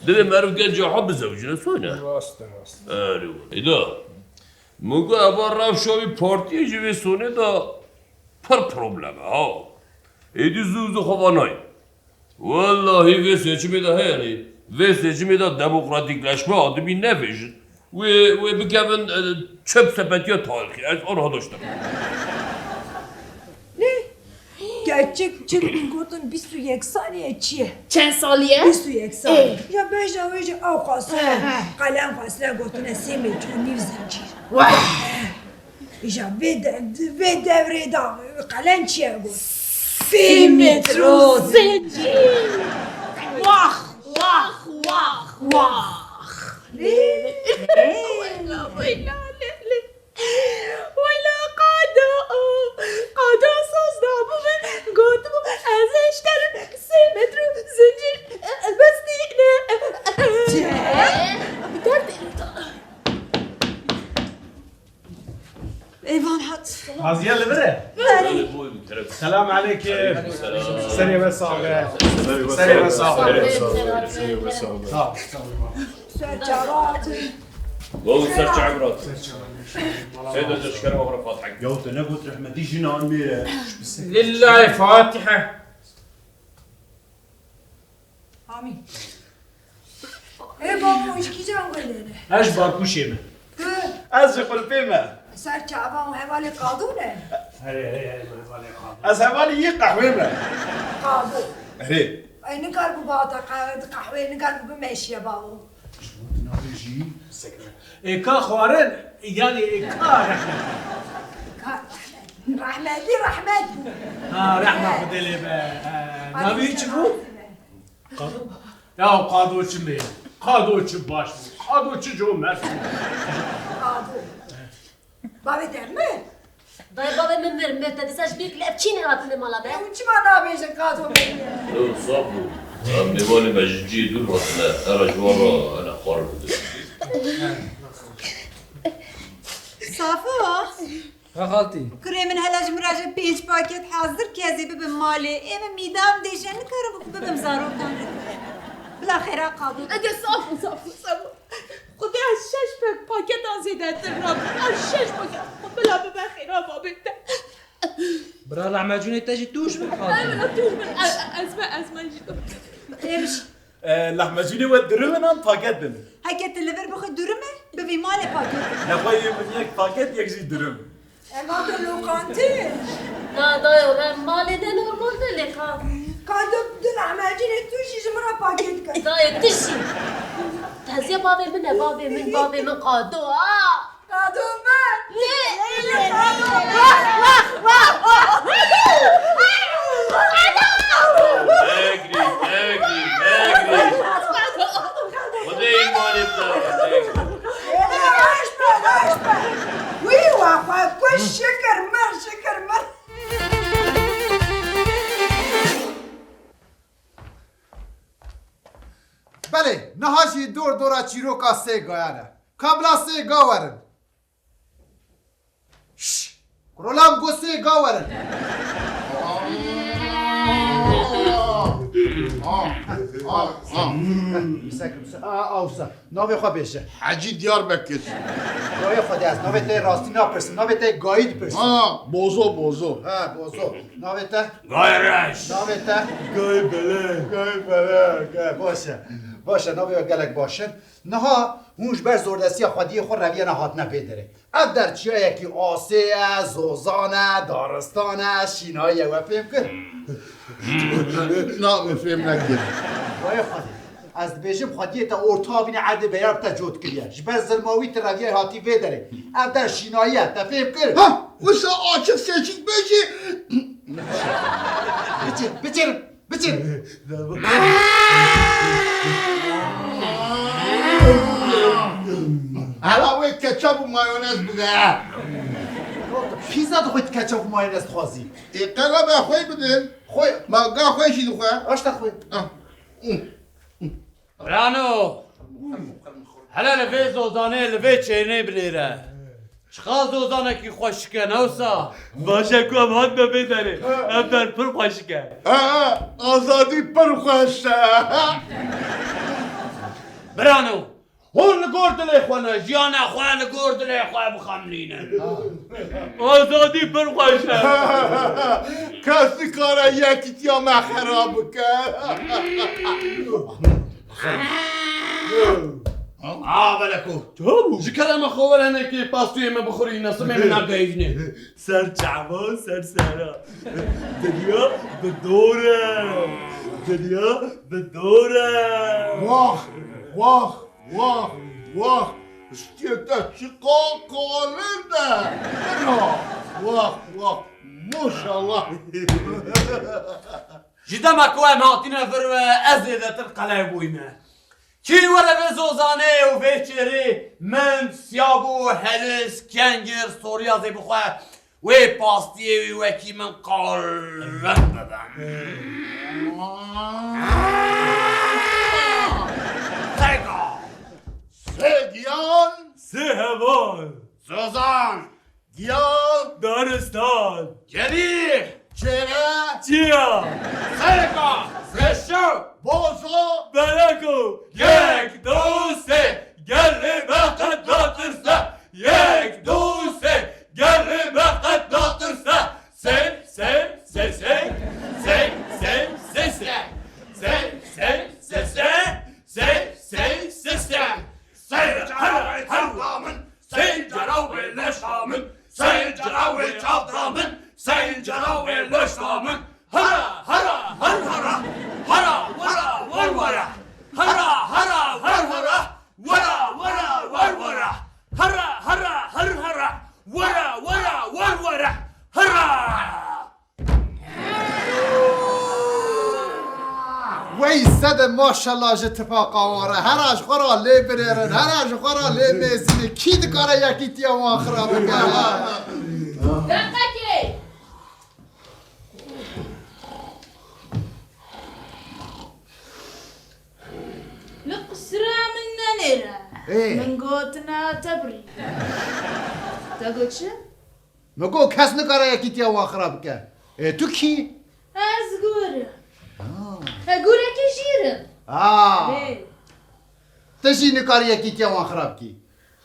ده ما أعرف كان جا حب الزوجين سونا راست أيوة إذا مگه اول رفت شوی پارتی جوی سونه دا پر پروبلمه ها ایدی زوزو خوانای والله ویسه چی میده هیلی ویسه چی میده دموکراتیکleşme adı bir nefesin ve bir kevin çöp sepeti ya tarihi az onu dاشتم Gerçek gotun 21 saniye çiğ. چند سالیه؟ 21 saniye. Ya beş avcı av kasına, kalem kasına gotuna semet univ zincir. Ya ve devrede kalem çiğ got. 3 متر زنجیر واخ واخ واخ واخ ولا قادو صدامو من قدمو ازش ترم 3 متر زنجیر بس دیگه Eyvan hat. هازيا اللي برا السلام عليكم سريع بس سريع بس Serçarat. والله سرچ عمرات سيدة تشكر وبرا فاتحك قلت انا قلت رح ما تيجي نوع ميرة لله فاتحة Amin. Baba işkiyeceğim böyle. ايش باركوشي من از قل فيما Serçaban hevali kadune. هي از هوالي يقع ويما Kabu. هي Ay ne kadar bu bağda kahve ne kadar bu meşye babu. إيكا خوارن يعني إيكا Rahmetli rahmet bu. ها رحمة خدلي نبي تشوفوا قادو يا قادو تشمي قادو تشباش قادو تشجو مرسي Kabu. Babi der mi? Dayı baba من مرمت دساش بيك لابچين هاتني مالا be. Uçma ne yapıyorsun kadın beni? لو صابو أمي والي مجدي دول وصلنا أرج ورا أنا خارج صافو غلطي كريمن هلا جمراجة بيج باكيت حاضر كازي ببن مالي ايما ميدام ديشان كارو ببن زارو كان بلا خيرا قادو اگه صافو خودی از 6 پاکت آزیده ترناب از 6 پاکت بلا ببخیرا بابیده برا لحمجوني تجي توش بالحاضر انا توش من ازمه جدو ايمش لحمجوني ودرمنا باكيت دن هكا تلفر بخي درمه ببي مالي باكيت يا خوي من يك باكيت يكزي درم Evada lokantı. لا dayı ben mahallede normalde leka. Kadın dün rahmetli tuşi jımra paket kay. Dayı tişi. هزيا بابي من قادو قادو من اجري خدي المال بتاعك وي واخا كل شكر مر بله نهاشی دورا چیروکا سه گایانه کابلا سه گاورن شش کرولام گو سه گاورن آوسا ناوی خواه بشه حاجی دیار بکش ناوی خودی از ناوی تی راستی نپرسیم ناوی تی گاید پرسیم بوزو بوزو ناوی تی گایرش ناوی تی گای بله باشه ناوی گلک باشن نها هونش بر زوردستی خودی خود رویه نهات نپیدره اب در چیه یکی آسه زوزانه دارستانه شینایه و فهم کن نه مفهم نکرد وای خودی از بیشم خودی تا ارتابین عرد بیار تا جود کریه جبر ظلماوی تا رویه هاتی ویدره اب در شینایه تا فهم کن ها وسا آچه سیچیک بشی بچر علاوه کچاپ و مایونز بده پیزا تو خود کچاپ و مایونز خوازی قرار به خوی بدن خوی ما گاه خوی شید خواه آشتا خوی رانو هلا لفي زوزانه لفي چيني بليره شخاص زوزانه كي خوشكه نوسا باشا كو هم هاد ببيدره افدر پر خوشكه آزادی پر خوشته برانو هون لگورد الاخوانه جيانا اخوان لگورد الاخوان بخملينه آزادی پر خوشه کسی کاره یکی تیا ما خراب کرد بلکو جی کلم خوال هنه که پاستوی ما بخوری نسمه من نگیجنه سر چعبان سر سرا دنیا به دوره واه استیتا چقا کالنده واه ماشالله جدا مكوى معطينا فروا أزيدة القلعة بوينا كي ولا بزوزاني وفيتشري من سيابو هلس كانجر سوريا زي بخوا وي باستي وكي من قال سگیان سهوان زوزان گیان دارستان جريح چرا چیا سرکا سشو بوزو بلکو یک دو سه گله بقت داترسه یک دو سه گله بقت داترسه سه سه سه سه سه سه سه سه سه سه سه سه سه سه سه سيجراوي هرامن سيجراوي لشامن سيجراوي شاطرامن سيجراوي لشامن هرا هرا هر هرا هرا ورا ور ورا هرا هرا هر هرا ورا ورا ور ورا هرا هرا هر هرا ورا ورا ور ورا هرا وی زد ماشالله اتفاق آواره هر اش خورا لی بریرن هر اش خورا لی میزینه کی دکاره یکی تیا وان خراب کرد دقیقی لقسرة منا نيرة من قوتنا تبري تقول شو؟ مگو کس نکاره یکی تیا وان خراب کرد تو کی؟ از قورة قورة كجيرة تشی نکاره یکی تیا وان خراب کی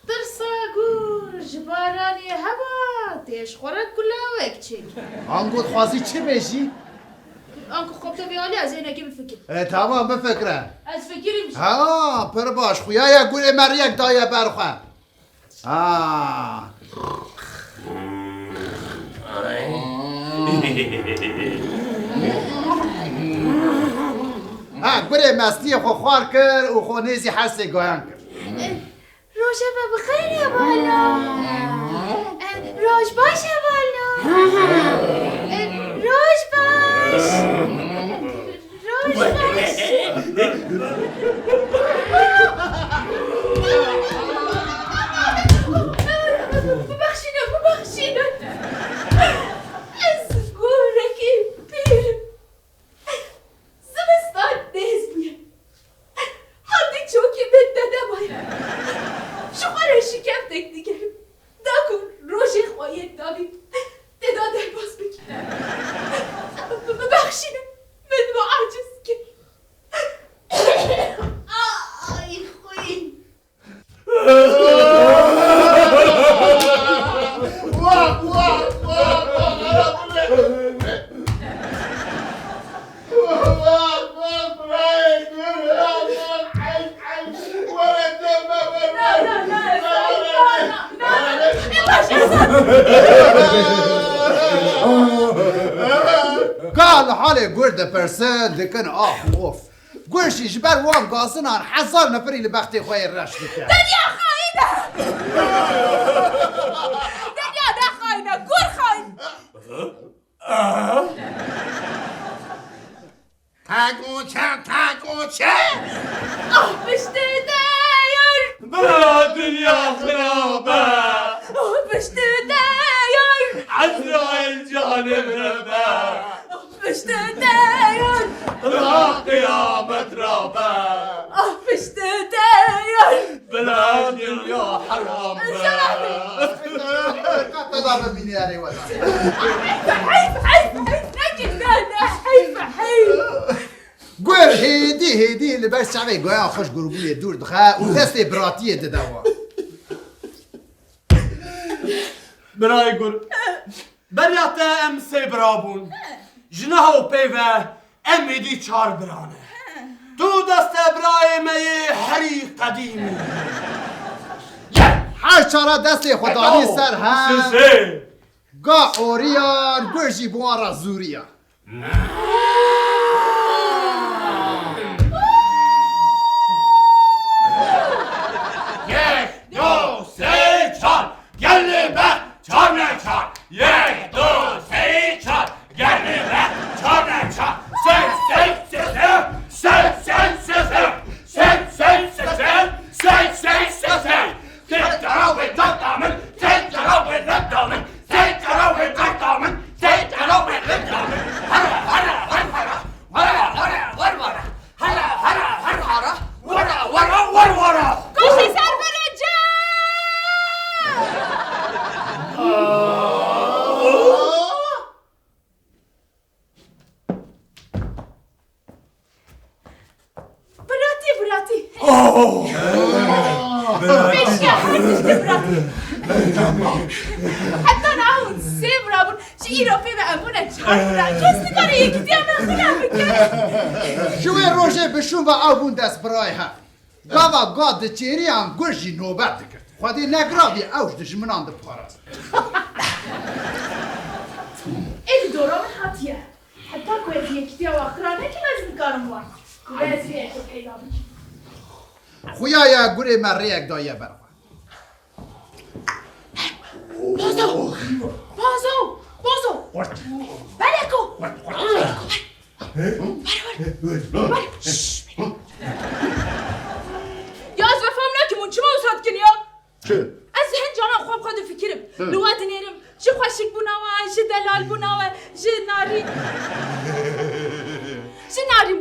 ترسا قور جباراني هوا تيش خورك كلها ويكتشيك آنگود خواستی چه بشی؟ انكو خبطة بيالي عزينا كيف الفكر تمام بفکره از فكري مش پر باش خویا یا گوره مریک دایه برخواه گوره مستی خو خوار کر و خو نیزی حسی گویان کر شب بخیر یا بالا روش باشه بالا روش باش روش باش ببخشینو از گورکی پیر زمستان نیز میه حدی چوکی بد داده باید شوخاره شکم تک دیگر دا کن روشی خواهید داوید داده باز بکنه ببخشینو من با عجز که آی خوی قال حالي قرد برسل لكن اوف قرشي جبال وان قاصنا حصل نفري اللي بختي خويا الرشد دنيا خاينة دنيا ده خاينة قول خاين تاقوچه بشتي داير بلا دنيا خرابة بشتي داير عزرائيل جانب ربا بشتي داير قيامة ربا بشتي داير بلا دنيا حرام قطع مني يعني ولا حيف لكن انا حيف قول هيدي اللي باش شعبي قوي خوش قربولي دور دخاء ودستي براتية تدوا برای گر بریات ام سی برابون جنه و پیوه امیدی چار برانه تو دست برای می هری قدیمی هر چارا دستي خداني سر هم سه قا اوريان قرشي بوان را زوريا یک دو سه چار گله به چار نه چار یک دو سه چار گله به چار نه چار كوشي سر برجع براتي مش يا حتى براتي حتى انا عاوز سيبرا بون شيرو في مأمونة شعرنا كيف تقولي يكتي أنا بكير شوي روجي بشون و آبون دست برای ها قاوا قاد تيري هم قرشي نوبت دكت خودي نقرابي اوش دجمنان ده بارز إيه دوران هاتيه حتى كويس يكتي وآخرانه كي لازم كارم وان كويس يكتي كيدا خويا يا قري مريك دايا برا بازو بلكو يا زفهم لك من شو وصلت كنيا چه؟ از هن جانا خواب خود فکرم لوات نیرم چه خوشک بناوه چه دلال بناوه چه نارین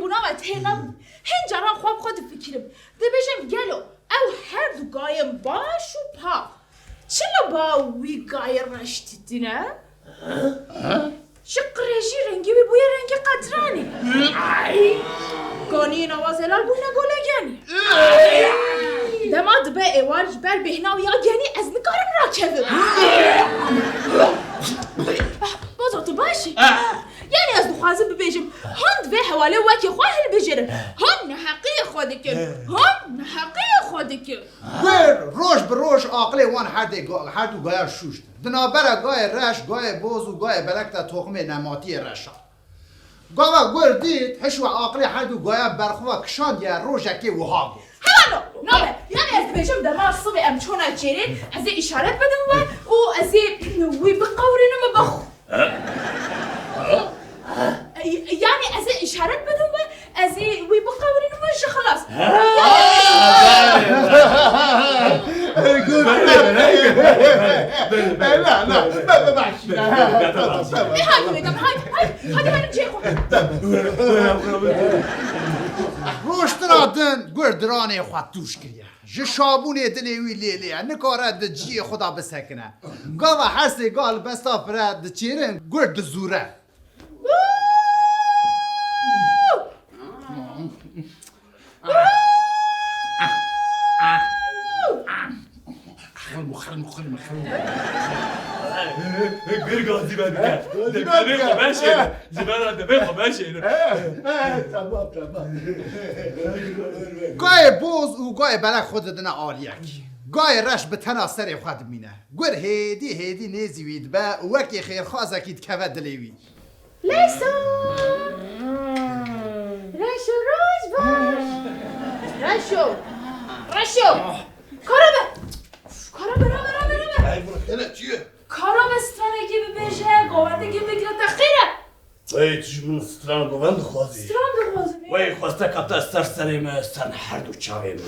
بناوه تهنم هن جانا خواب خود فکرم ده بشم گلو او هر دو گایم باش و پا چلا با وی گای رشتی دینه؟ شقرشی رنگی بی بوی رنگ قطرانی گانی این آواز هلال بوی نگولگانی دماد به ایوارج بر بهنا و یا گانی از نکارم را کذب بازا تو باشی یعنی از دخوازم ببیجم هند به حواله وکی خواهل بجرم هم نحقی خودی کن هم نحقی خودی کن روش بروش عاقله وان هر دو گایا شوشت دنابرا گای رش گای بوز و گای بلکتا تخمه نماتی رشا گاوا گر دید هشو عاقله هر دو گایا برخوا کشان یا روشکی وها گفت همانو نامه یعنی از بیشم در ما صبح ام چونه چیرین از اشارت بدم و از وی بقورین و بخو یعنی از اشارت بدم و از وی بقورین و مش خلاص روشترادن گردرانه خود توش کریه جه شابونه دلیوی لیلیه نکاره ده جی خدا بسکنه گاوه هر سه گال بستا پره ده چیرن گرد زوره گرگازی بده دبی خبشه زبان دبی خبشه گای بوز و گای بلک خود دنه آلیک گای رش به تنا سر خود مینه گر هیدی نیزیوید با وکی خیر خوازکید که دلیوید لیسا رشو روز باش رشو کارا کارا بسترانه که ببشه گوانده که بگیره تخیره ای تجمون ستران گوند خوازی وی خواسته کبتا استر سریم استن هر دو چاویم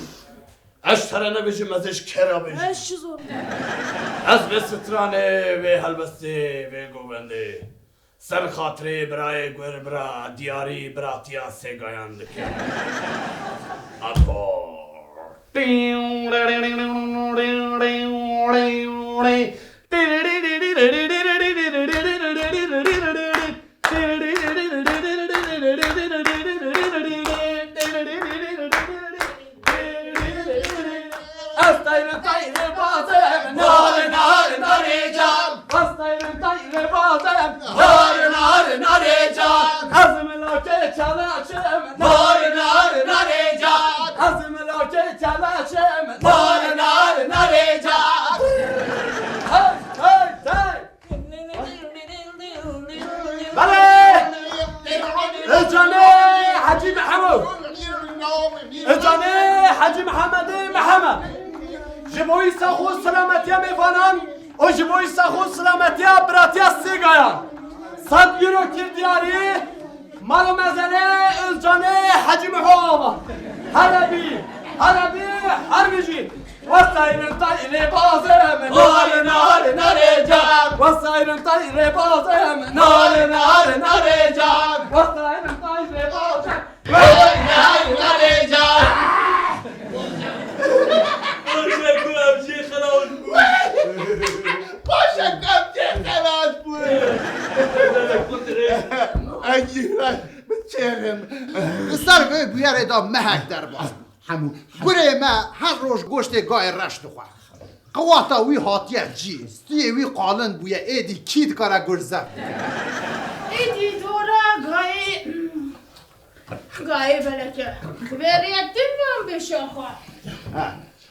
اش سره نبیشم ازش کرا بیشم اش زور از به سترانه وی حلبسته وی گوانده سر خاطره برای گور برا دیاری براتیا سگایان دکه اپا حاجی محمد جبوی ساخو سلامتی میوانان و جبوی ساخو سلامتی براتیا سیگایان 100 یورو کردیاری مالو مزنه الجانه حاجی محمد حربی حربیجی وسایرن تایره بازم نار جان وسایرن تایره بازم نار جان وسایرن تایره بازم نار جان باشه کم خلاص بود اگیرن چرم سر به بیاره دا مهک در باز همون گره ما هر روز گوشت گای رشت خواه قواتا وی هاتیه جی ستی وی قالن بویه ایدی کید کارا گرزه ایدی دورا گای بلکه بریت دنم بشه خواه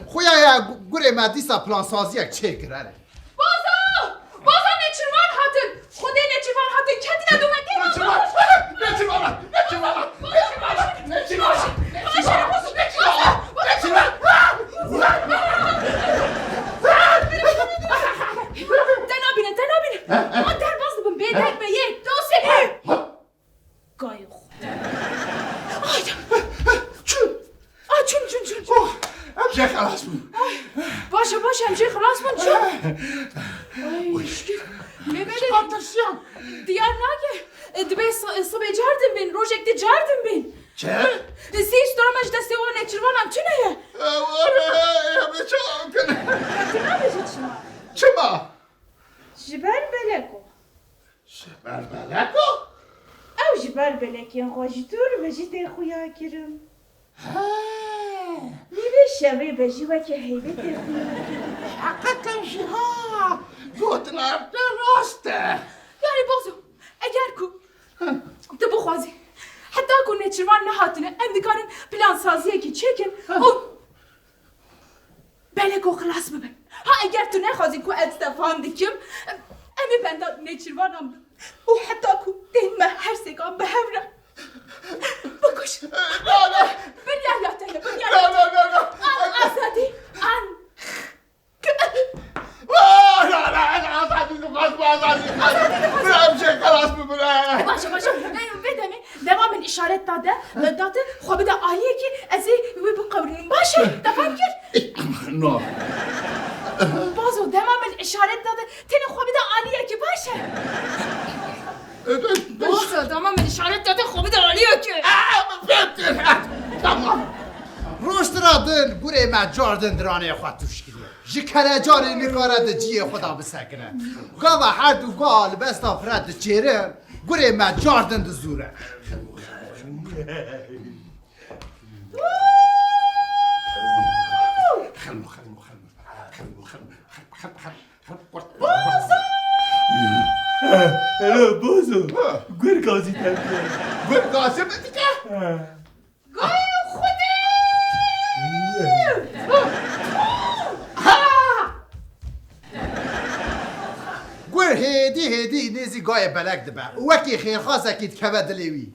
خویا یا گره ما دیسا پلان سازی یک چه کراره بازا نچرمان هاتن خود نچرمان هاتن کتی ندومه تنابینه آن در باز دبم بیدک به یک دو سه گای خود چون امشه خلاص بود باشه امشه خلاص بود چون ببینید دیار نگه دبی صبح جردم بین روژک دی جردم بین چه؟ سیش دارمش دستی او نچروانم چه نیه؟ همه چه هم کنه کتی نبیشید شما چما؟ جبال بلکو او جبال بلکی خوشی دور بجی دی خویا کرم میبه شوی بجی وکی حیبه دی خویا کرم حقیقتا شها گوتن ارده راسته یعنی بازو اگر کو تو بخوازی حتی کو نچروان نهاتنه ام دکارن پلان سازیه که چکن او بلکو خلاص ببین ها اگر تو نخوازی کو اتفاهم دکم امی بنداد نچروانم و حتی کو دین ما هر سگام به همرم بکو بکش نه نه بریا یاتنه بریا نه نه نه نه آن آزادی آن نه نه آزادی نخواست با آزادی برم چه خلاص ببره باشه بدمی دوام اشارت داده خب بده عالیه که از بقبرین باشه دفعه کرد نه بازو دوام اشارت داده تنی خب بده عالیه که باشه بازو دوام اشارت داده خب بده عالیه که تمام روشت را دن گوره ما جاردن درانه خواهد توش کریه جکره جاری نکارد جیه خدا بسکنه گاوا هر دو گال بستا فرد چیره گوره ما جاردن دزوره الو بازو گرگازی تنگه گرگازی بتیکه گور هیدی نیزی گای بلک دبه وکی خیر خواست اکید که دلیوی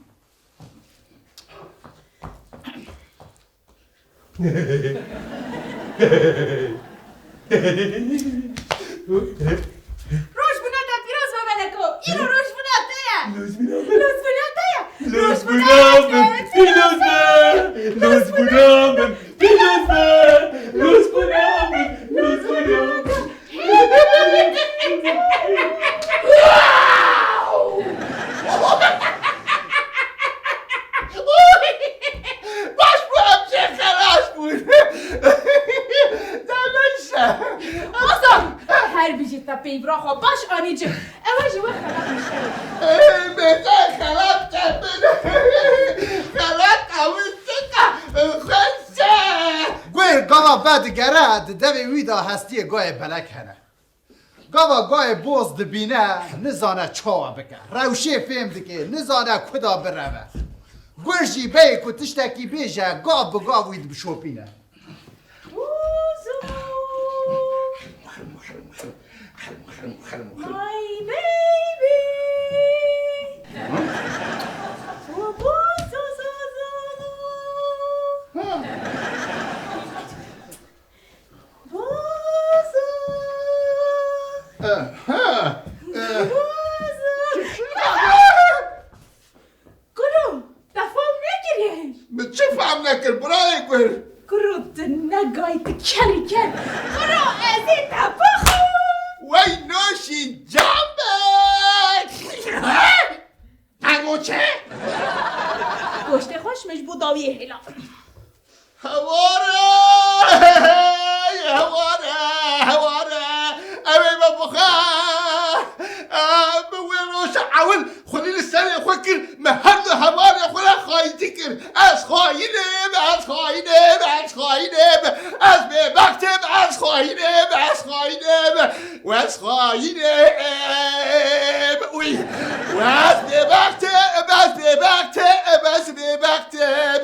روش بناتا پیروز بمنکو اینو روش بناتایه روش بناتایه باش با همچه خلاص بود دمشه بازم هر بیجی تا پیبرا خو باش آنی جو اواجی وقت خلاص میشه بهتر خلاص تبین خلاص تاویسته خلصه گویر گاوا بعد گرد دوی ویدا هستی گای بلک هنه گاوا گای بوز دبینه نزانه چاوا بکه روشه فهم دکه نزانه کدا بروه گوشی بی که تشتکی بیجه گاو بگاو وید بشوپینه My baby. Guru, تفهم نگیری. چه فهم نکر برای گویر گرو نگای کلی کل. گرو ازی تفخو. وی نوشی جامبک تنگو چه؟ گوشت خوش مش بوداوی هلا. هواره اوی ببخار بویروش عول خلی لسانه خوکر مهرد هواره خلا خواهیدی کر از خواهینم از ببختم از خواهینم و از ببختم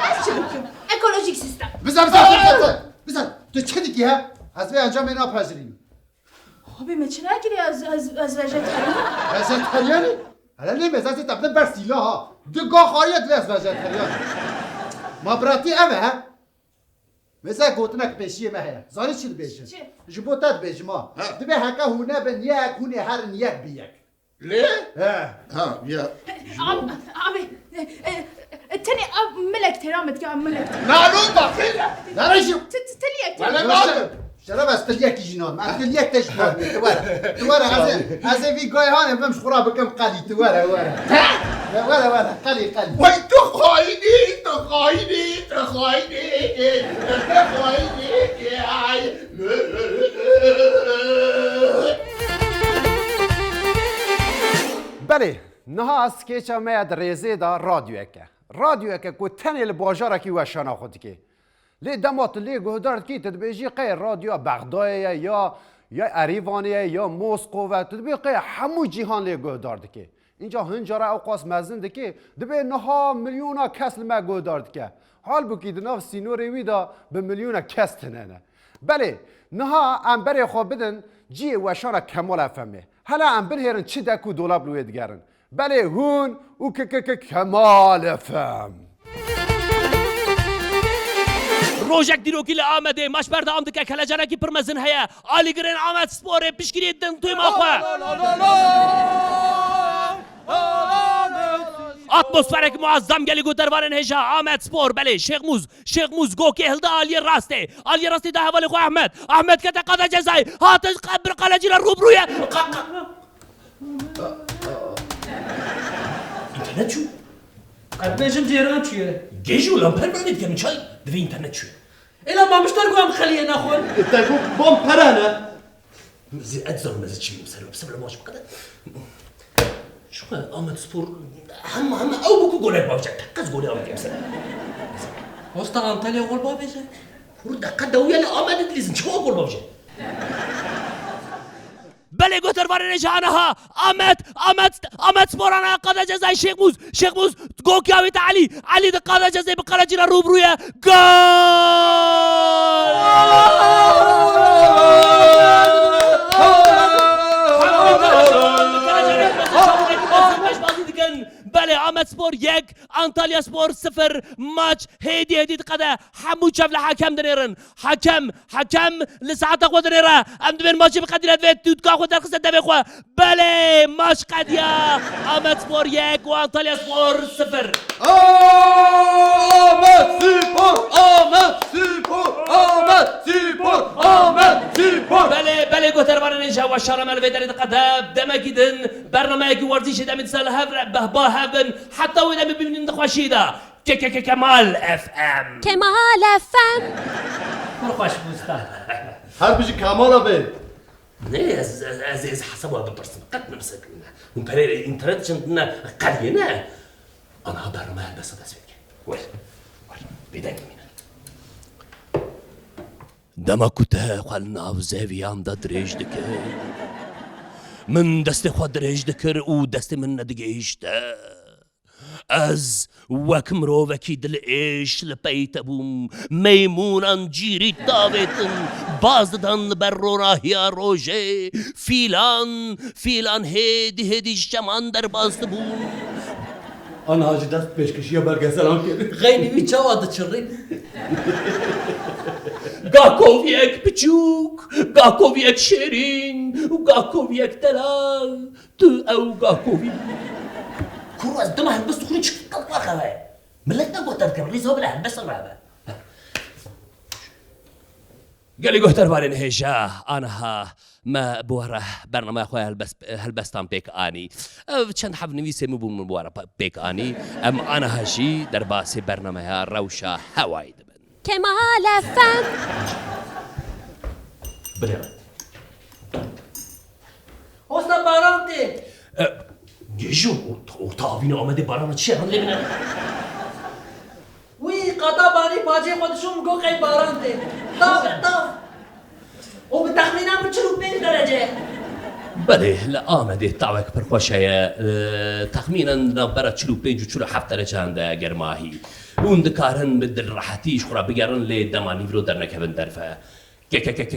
از چی بکن؟ اکولوژیک سیستم. بزن تو چه دیگه ها؟ از به انجام اینا پذیریم خبی من چه نگیری از وژتاریان؟ وژتاریانی؟ حالا نیمز از تبدیل بر سیلا ها دگاه خواهید از وژتاریان ما براتی اوه ها؟ مثل گوتنک پیشی مهه زانی چی بیشن؟ چه؟ جبوتت بیش ما دبی حکا هونه بن یک هونه هر یک بیک لی؟ ها بیا abi تاني ملك ترامت كمان ملك معلوم بخير نرجو تليك ولا معلوم شراب است تلیک جنان من تلیک تشبار می تواره از وی گایهان بمش خراب کم قلی تواره واره قلی وای تو خواهیدی بله نه از که چه میاد ریزه دا رادیو که کو تنی لباجاره کی و شنا خود که لی دمات لی گهدارت کی تدبیجی قی رادیو بغداد یا اریوانیه یا مسکو و تدبی قی همو جهان لی گهدارت که اینجا هنجاره اوقاس مزنده که دبی نه میلیونا کس ما گهدارت که حال بکید ناف سینوری ویدا به میلیونا کس تننه بله نه ام بری خو بدن جی و شنا کمال افهمه حالا ام بنهرن چی دکو دولاب لوید گرن بله هون و کمال فهم روژک دیروکی لآمده ماش برده آمده که کلجانه کی پرمزن هیا آلی گرین آمد سپوره پیشگیری دن توی ماخواه اتمسفرک معظم گلی گو دروارن هجا آمد سپور بله شیخ موز گو که هلده آلی راسته ده حوالی خو احمد که تقاضا جزای هاتش قبر قلجی را روبرویه اینترنت شو؟ بيجم جيران شويه جيجو لامبر بردید که میچای دوی اینترنت شو؟ الا ما مشتركوا عم خليه ناخذ تقول بوم برانا زي أجزر مزج شيء بسبب ماش بقدر شو آمد سپور هم أو بكو قولي بابجا تقز قولي أو كيف سنة وسط أنطاليا قول بابجا ورد قد ويا لا آمد إدليزن شو أقول بابجا بله گوتر وارن جانها آمد سپور أنا قاد جزای شیخ موز گو کیاویت علی ده قاد جزای بقال جینا روبرویه بله آمد سپور 1 انطالیا سپور 0 ماتش هدی قده همو شاف لحكم دنيرن حكم لساعات خود دنيره ام دبن ماتش بقدرت و دود کا خود درخص دبه خو بله ماتش قدیا آمد سپور 1 و انطالیا سپور 0 آمد سپور بله گوتر وارن جوا شارم الودر قده دم گیدن برنامه کی ورزش دم سال هفر با هفن حتى وين ببين نخوشيدا كمال اف ام مرخوش بوستا هل بيجي كمال أبي نه از حسابها ببرسم قد نمسك من برای الانترنت عندنا قرية انا برنامه بس تصوير وين بداية منها دما كنت قلنا وزاويان دا دريج دكر من دست خود دريج دكر و دست من ندگيشتا از وكم روكي دل ايش لبيت بوم ميمون جيري داويتن بازدن برونا هيا روجي فيلان هيدي شمان در بازد بوم أنا هاجي دست بيشكشية برقة سلام كده غيني بي جواد تشرين گاکوویک بچوک گاکوویک شیرین و گاکوویک دلال تو او گاکووی كرو از دم هلبس تخوني شكل واخوه ملتنا قوتر كبريز هو بلا هلبس الرابع قال لي قوتر بارين هيجا انا ما بورا برنامه اخويا هلبستان بيك اني چند حب نویسه مو بون بورا بيك اني ام انا هشي در باسي برنامه روشا هواي كمال فم بله وسط بارانتي جيجو وطابين آمده باران چه هم لبنه وي قطع باني باجي خودشون مگو قي بارانتي طاف و بتخمينا بچلو 5 درجه بله لآمده طاوك پرخوشه تخمينا نبرا 45 و 47 درجه هنده گرماهی اون دکارن بدل راحتیش خورا بگرن لی دمانی ورو در نکبن درفه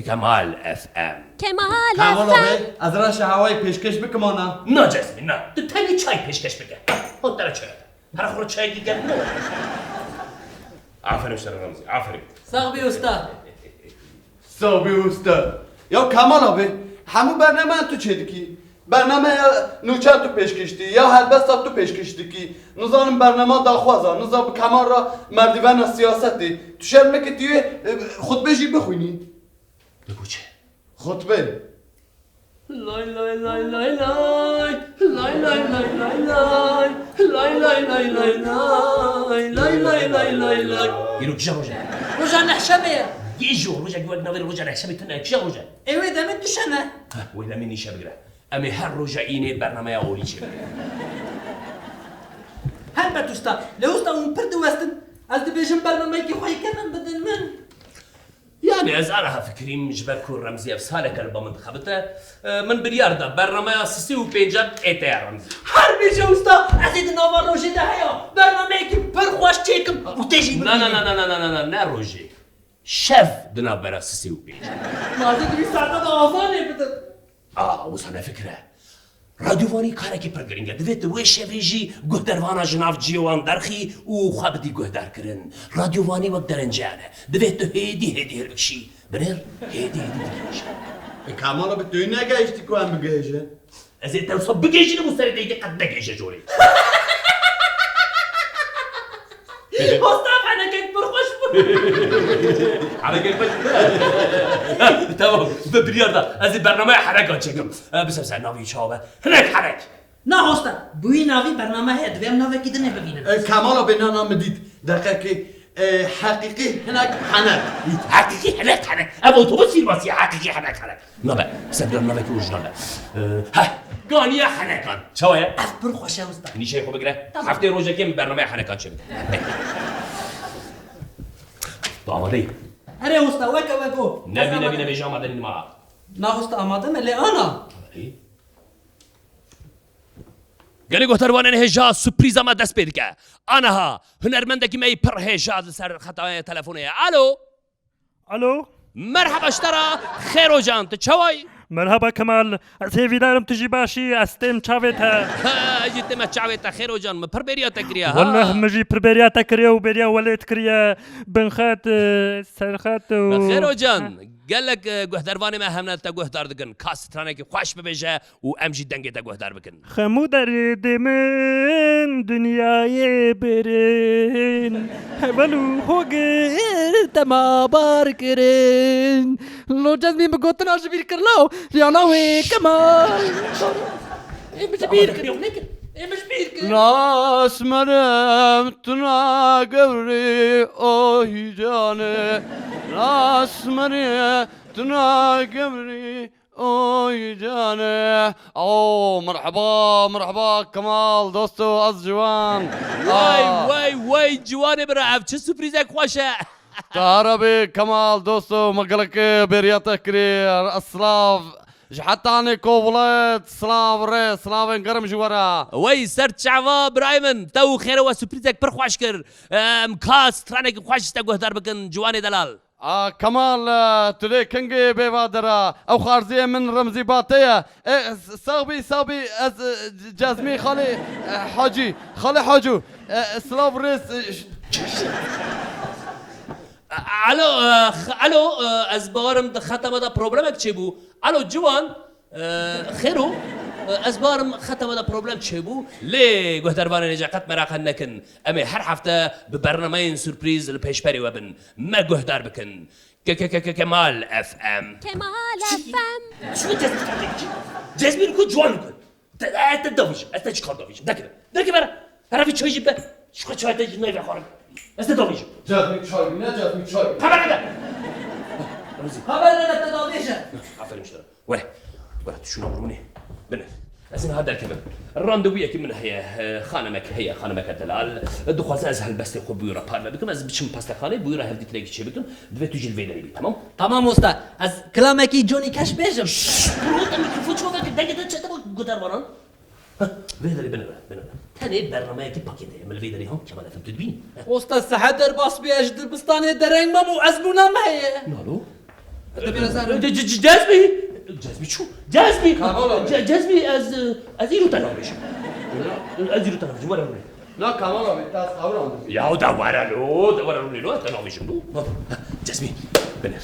كمال اف ام كمال فم از راش هوای پیشکش بکمانا نه جسمی نه تو تلی چای پیشکش بگه خود در چای هر خورا چای دیگر نو عفرین شر رمزی عفرین صاحبي استاد صابي أستاذ يا كمال أبي همو برنامه تو چه دکی برنامه نوچه تو پیش کشتی یا هلبست تو پیش کشتی کی نظام برنامه داخوازا نظام کمال را مردیون سیاستی تو شرمه که توی خطبه جی بخونی بگو چه خطبه لای لای لای لای لای لای لای لای لای لای لای لای لای لای لای لای لای لای يروح كجا رجع رجع نحشمه يجو رجع يقول ناوي رجع نحشمي تنا كجا رجع ايوه ده من دشنا وإذا مني شبقرة أمي هر رجعيني برنامج أولي شبقرة هل بتوستا لو استا اون برد وستن از دي بيجن برنامج كي خوي كمان بدل من يعني از أنا فكري مجبر كون رمزي أفسالك البا منتخبته من برياردة برنامج أساسي وبيجر إتيار رمزي هر بيجي استا عزيز نوفا روجي ده هيا برنامج كي برخواش تيكم وتجي لا روجي شيف دنا برا أساسي وبيجر ما زيد بيساعدنا ضعفاني بدل وصلنا فكرة رادیوانی کارێکی پرگرنگە دەبێت وێ شێڤێژی گوهدەروانە ژناف جیێوان دەرخی و خوا بدی گوهدارکردن رادیوانی وەک دەرەنجیانە دەبێت تو هێدی هێربکشی بنێر هێدی بکەش کاماڵە بە توی نەگەیشتی کوان بگەیژە ئەزێ تەوسە بگەیژی لە سەر دەیدە قەت نەگەیژە جۆرێ حەنەکەت پڕخۆش بوو حەنەکەت بەش تەواو بە بریاردا ئەزێ بەرنامەی حەنەکان چێکم بسە سەر ناوی چاوە هەنێک حەنەک ناهۆستا بووی ناوی بەرنامە هەیە دەبێم ناوێکی دنێ ببینن کاماڵە بێنانا مدید دقیقی حقیقی هەنک حەنەک حقیقی هەنەک حەنەک ئەم ئۆتۆبوسی باسی حقیقی هەنەک حەنەک نابە سەر ناوێکی ژنانە گانیە حەنەکان چاوەیە ئەف پڕ خۆشە وستا نیشەی خۆ بگرە هەفتەی ڕۆژێکم بەرنامەی حەنەکان چێ بکە ئامادەی هەرێ وستا وەکەوە بۆ نەبی نەبێژە ئامادە نینما ناوستا ئامادەمە لێ ئانا گەلێک گۆتەروانان هێژا سوپریز ئەمە دەست پێ دکە ئانەها هونەرمەندێکی مەی پڕ هێژا لەسەر خەتایە تەلەفۆنەیە ئالۆ الو مرحبا اشترا خيرو جان تشوي مرحبا كمال سيفي دارم تجي باشي استم تشاويتها جيت ما تشاويتا خيرو جان ما بربريا تكريا والله مجي بربريا تكريا وبريا وليت كريا بنخات سرخات خيرو جان قال لك قهدرواني ما همنا تا قهدار دكن كاس ترانك خوش ببيجا وامجي دنگي تا قهدار بكن خمو درد من دنياي برين هبلو هوغر تما باركرين لو جازمين بقوتنا جبير كرلو رياناوي كمال مش بيركر مش بيركر ناس مرم تنا قبري اوه جاني ناس مرم تنا قبري اوه جاني او مرحبا كمال دوستو از جوان واي جواني برعب چه سورپريزك خوشه تعربي كمال دوستو مقلك برياتك كري السلاف حتى عني كوبلات سلاف ري سلاف انقرم جوارا وي سرت شعبا برايمن تو خير وسورپريزك پر خوش كر مكاس ترانك خوش تا قهدار بكن جواني دلال كمال تلي كنجي بيبادرة او خارزية من رمزي باتية صاحبي جازمي خالي حاجو سلاف ريس الو از بارم ختم دا پروبلمك چه بو الو جوان خيرو از بارم ختم دا پروبلم چه بو ليه قهدروان نجاقت مراقا نكن امي هر هفته ببرنامين سورپريز البيش بري وبن ما قهدار بكن كمال اف ام كمال افم شو جازمين كو جوان كن انت دافيش انت چكار دافيش ده كده عرفي چوي جيبه شو چوي تاج نوي بخورم است دافيش جازمي چای خبر نده خبر نده دافيشه عفوا مشترى ولا شو نمروني بنت لازم هذا الكلام الراندوية كم من هي خانمك الدلال دخوز از هل بس خوب بيورا بارلا بكم از بچم پاست خانه بيورا هفدي تلاقي شيء بكم دبي تجي الفيدري بي تمام وستا از كلامك جوني كاش بيجم بروت الميكروفون شوفك دقيقة شتا قدر وران فيدري بنت تاني برنامج باكيت من الفيدري هم كمان فهمت تبين وستا السحدر باص بيش دربستاني درين ما مو عزمونا ما هي نالو جازمي شو؟ جازمي از ایرو تناوش جوارا لا كمال بيتاس خبرهم يا دورا له تناوش جازمي بنر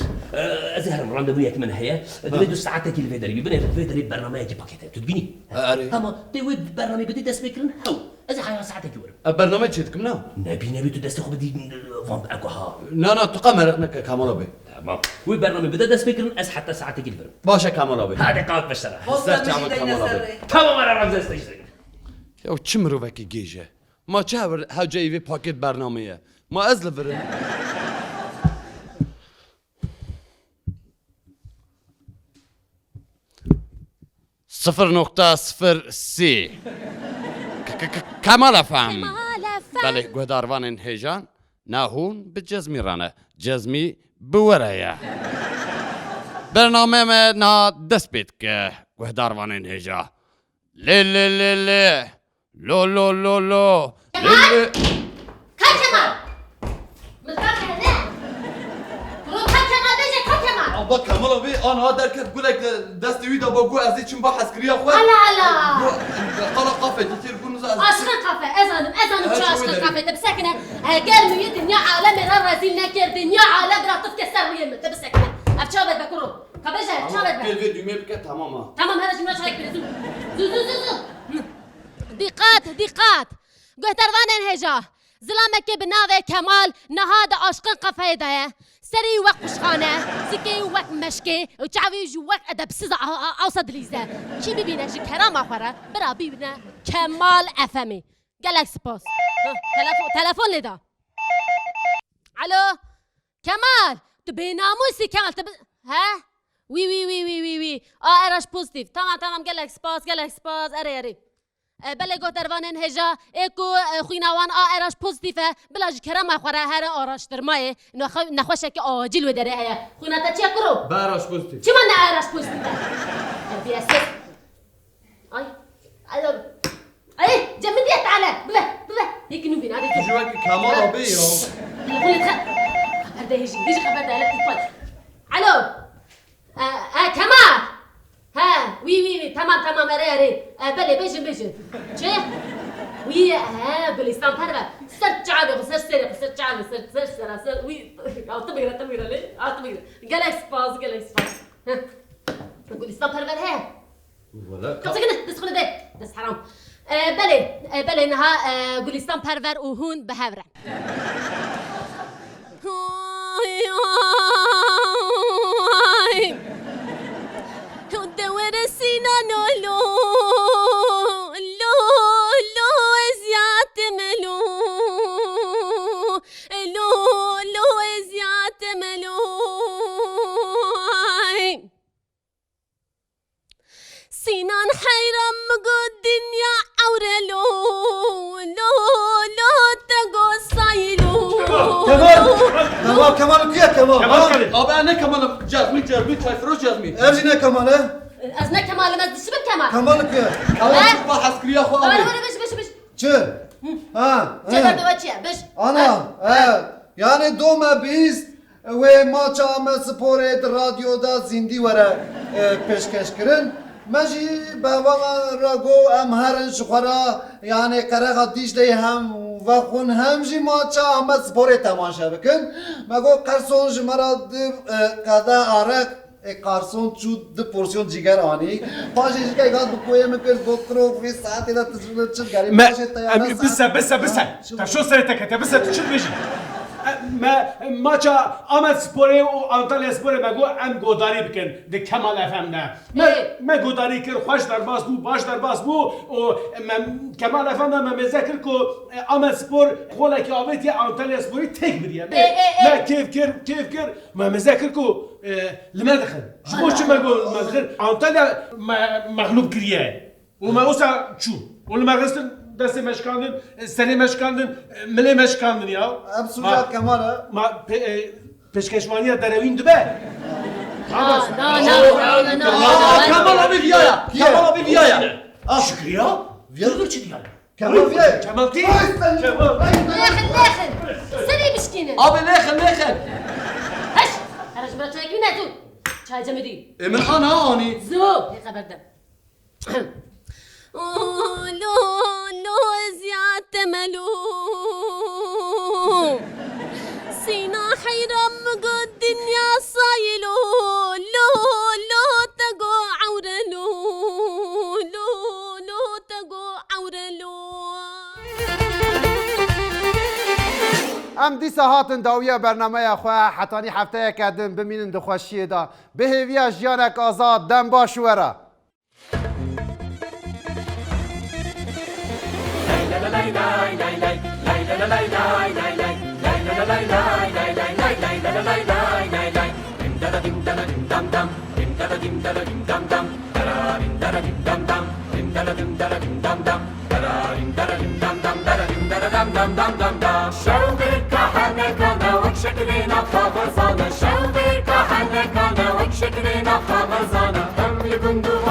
از هرم راندوية من هي بدو ساعتك الفيدري الفيدري برنامج باكيت تدبيني اما تي برنامج بدي داس بكرن هو از حياه ساعتك ورم البرنامج شتكم نا نبي تدس خو بدي فوند اكوها لا تقمر كمال بي تمام والبرنامج بدا داس بكرن از حتى ساعتك الفرم باشا كمال بي هذا قاعد بشترى تمام انا رمز استجري يا چمرو وكي جيجه ما چاور ها جايبي باكيت برنامه ما ازلفر 0.03 كمال افهم بله قهداروان هيجان ناهون بجزمي رانا جزمي بورايا برنامه ما نا دست بيتك قهداروان هيجا لي لو كمال متفاهم هذا برو كمال بيجي كمال Aba Kemal abi ana derket gulek desti wî da bagu ez ê çim bahs kiriya xwe. Ala. Qala qafet tir bunu az. Aşkın kafe, ezanım şu aşkın kafe. Tabi sakine, gelmiyor dünya alemine rezil nekir, dünya alem ratıf keser uyumu. Tabi sakine. Afçavet bakuru. Kabeja, afçavet bak. Gelve düğme bike tamam ha. Tamam her cümle çayık biri. Zuz. Dikkat. Göhtervanın heca. Zilameke binave Kemal nehada aşkın kafeye daye. سري وقت مشخانة سكي وقت مشكي وشعبي يجي وقت أدب سيزا أوسط ليزا كي بيبينا جي كرام أخورا برا بيبينا كمال أفهمي قالك سبوس تلفون لدا ألو كمال تبي ناموسي كمال تبي ها وي اراش بوزيتيف تمام قالك سبوس اري بله گوتروانن هجا اكو خویناوان اراش پوزیتیفه بلاج کرم اخوره هر آراش درمایه نخوشه که آجیل و داره هیا خویناتا چی کرو؟ باراش پوزیتیف چی من اراش پوزیتیفه؟ بیاسس ای جمدیه تعالی بله هيك نوبي نادي جواك كمال ابي يا تليفوني خبر ده هيجي خبر ده تليفون الو كمال ها وي تمام اري بلي بيجن شي وي ها بليستان ترى صرت شعبي صرت وي او تبغى ليه قالك سباز نقول استان ترى ها ولا كسكنه تدخل ده بس حرام بلي انها جولستان پرور و هون بهوره دور سینا نولو لو ازیات ملو لو ازیات ملو سینان حیرم مگو دنیا عورلو لو تگو سایلو كمال كيا كمال ابا انا كمال جازمي تاي فروش جازمي ارجينا كمال ازنا كمال ما تسبب كمال كمال كيا الله بحث كريا خو ابي بش چه ها چه دوچه بش انا يعني دوما بيست و ماچا ما سپورت رادیو دا زندی وره پیشکش کرن مجی باوا راگو ام هرن شخورا يعني قرقا دیش دی هم و خون هم جی ماچا ما سپورت تماشا بکن مگو قرصون جمرا قدا عرق قرصون چود دو پورسیون جگر آنی پاشه جگر گاد بکویه مکر بکرو فی ساعتی دا تجربه چل گری پاشه تیانا بس تا شو سرتك بس تشد بيجي ماچا آمد سپوره و آنتالیا سپوره مگو ام گوداری بکن ده کمال افهم نه ما گوداری کر خوش در باز بو باش در باز بو و کمال افهم نه من مذکر کو آمد سپور خوله که آبیتی آنتالیا سپوری تک بریم ما کیف کر ما مذکر کو لما دخل شو چه مگو مذکر آنتالیا مغلوب کریه و ما اوسا چو ولما غستن دست مشکاندن، سری مشکاندن، ملی مشکاندن یا. ابسوجات کماله. ما پیشکشمانی دروین دبه. نه. كمال ابي فيايا شكريا؟ فيا چه دیگه؟ كمال فيايا. كمال تي؟ لخن سری بشكينه. ابي لخن هش انا جبت لك من هاتو. چای جمدی. من انا اني. زو يا خبر ده. لو زيادة ملو سينا حيرم قد دنيا صايلو لو تقو عورلو لو تقو عورلو ام دیسا هاتن داویه برنامه خواه حتانی هفته کردن بمینن دخوشیه دا به هیویه جیانک آزاد دم باشوره شوبك كحنكنا وكشكلنا خبزانا شوبك كحنكنا وكشكلنا خبزانا هم يبندو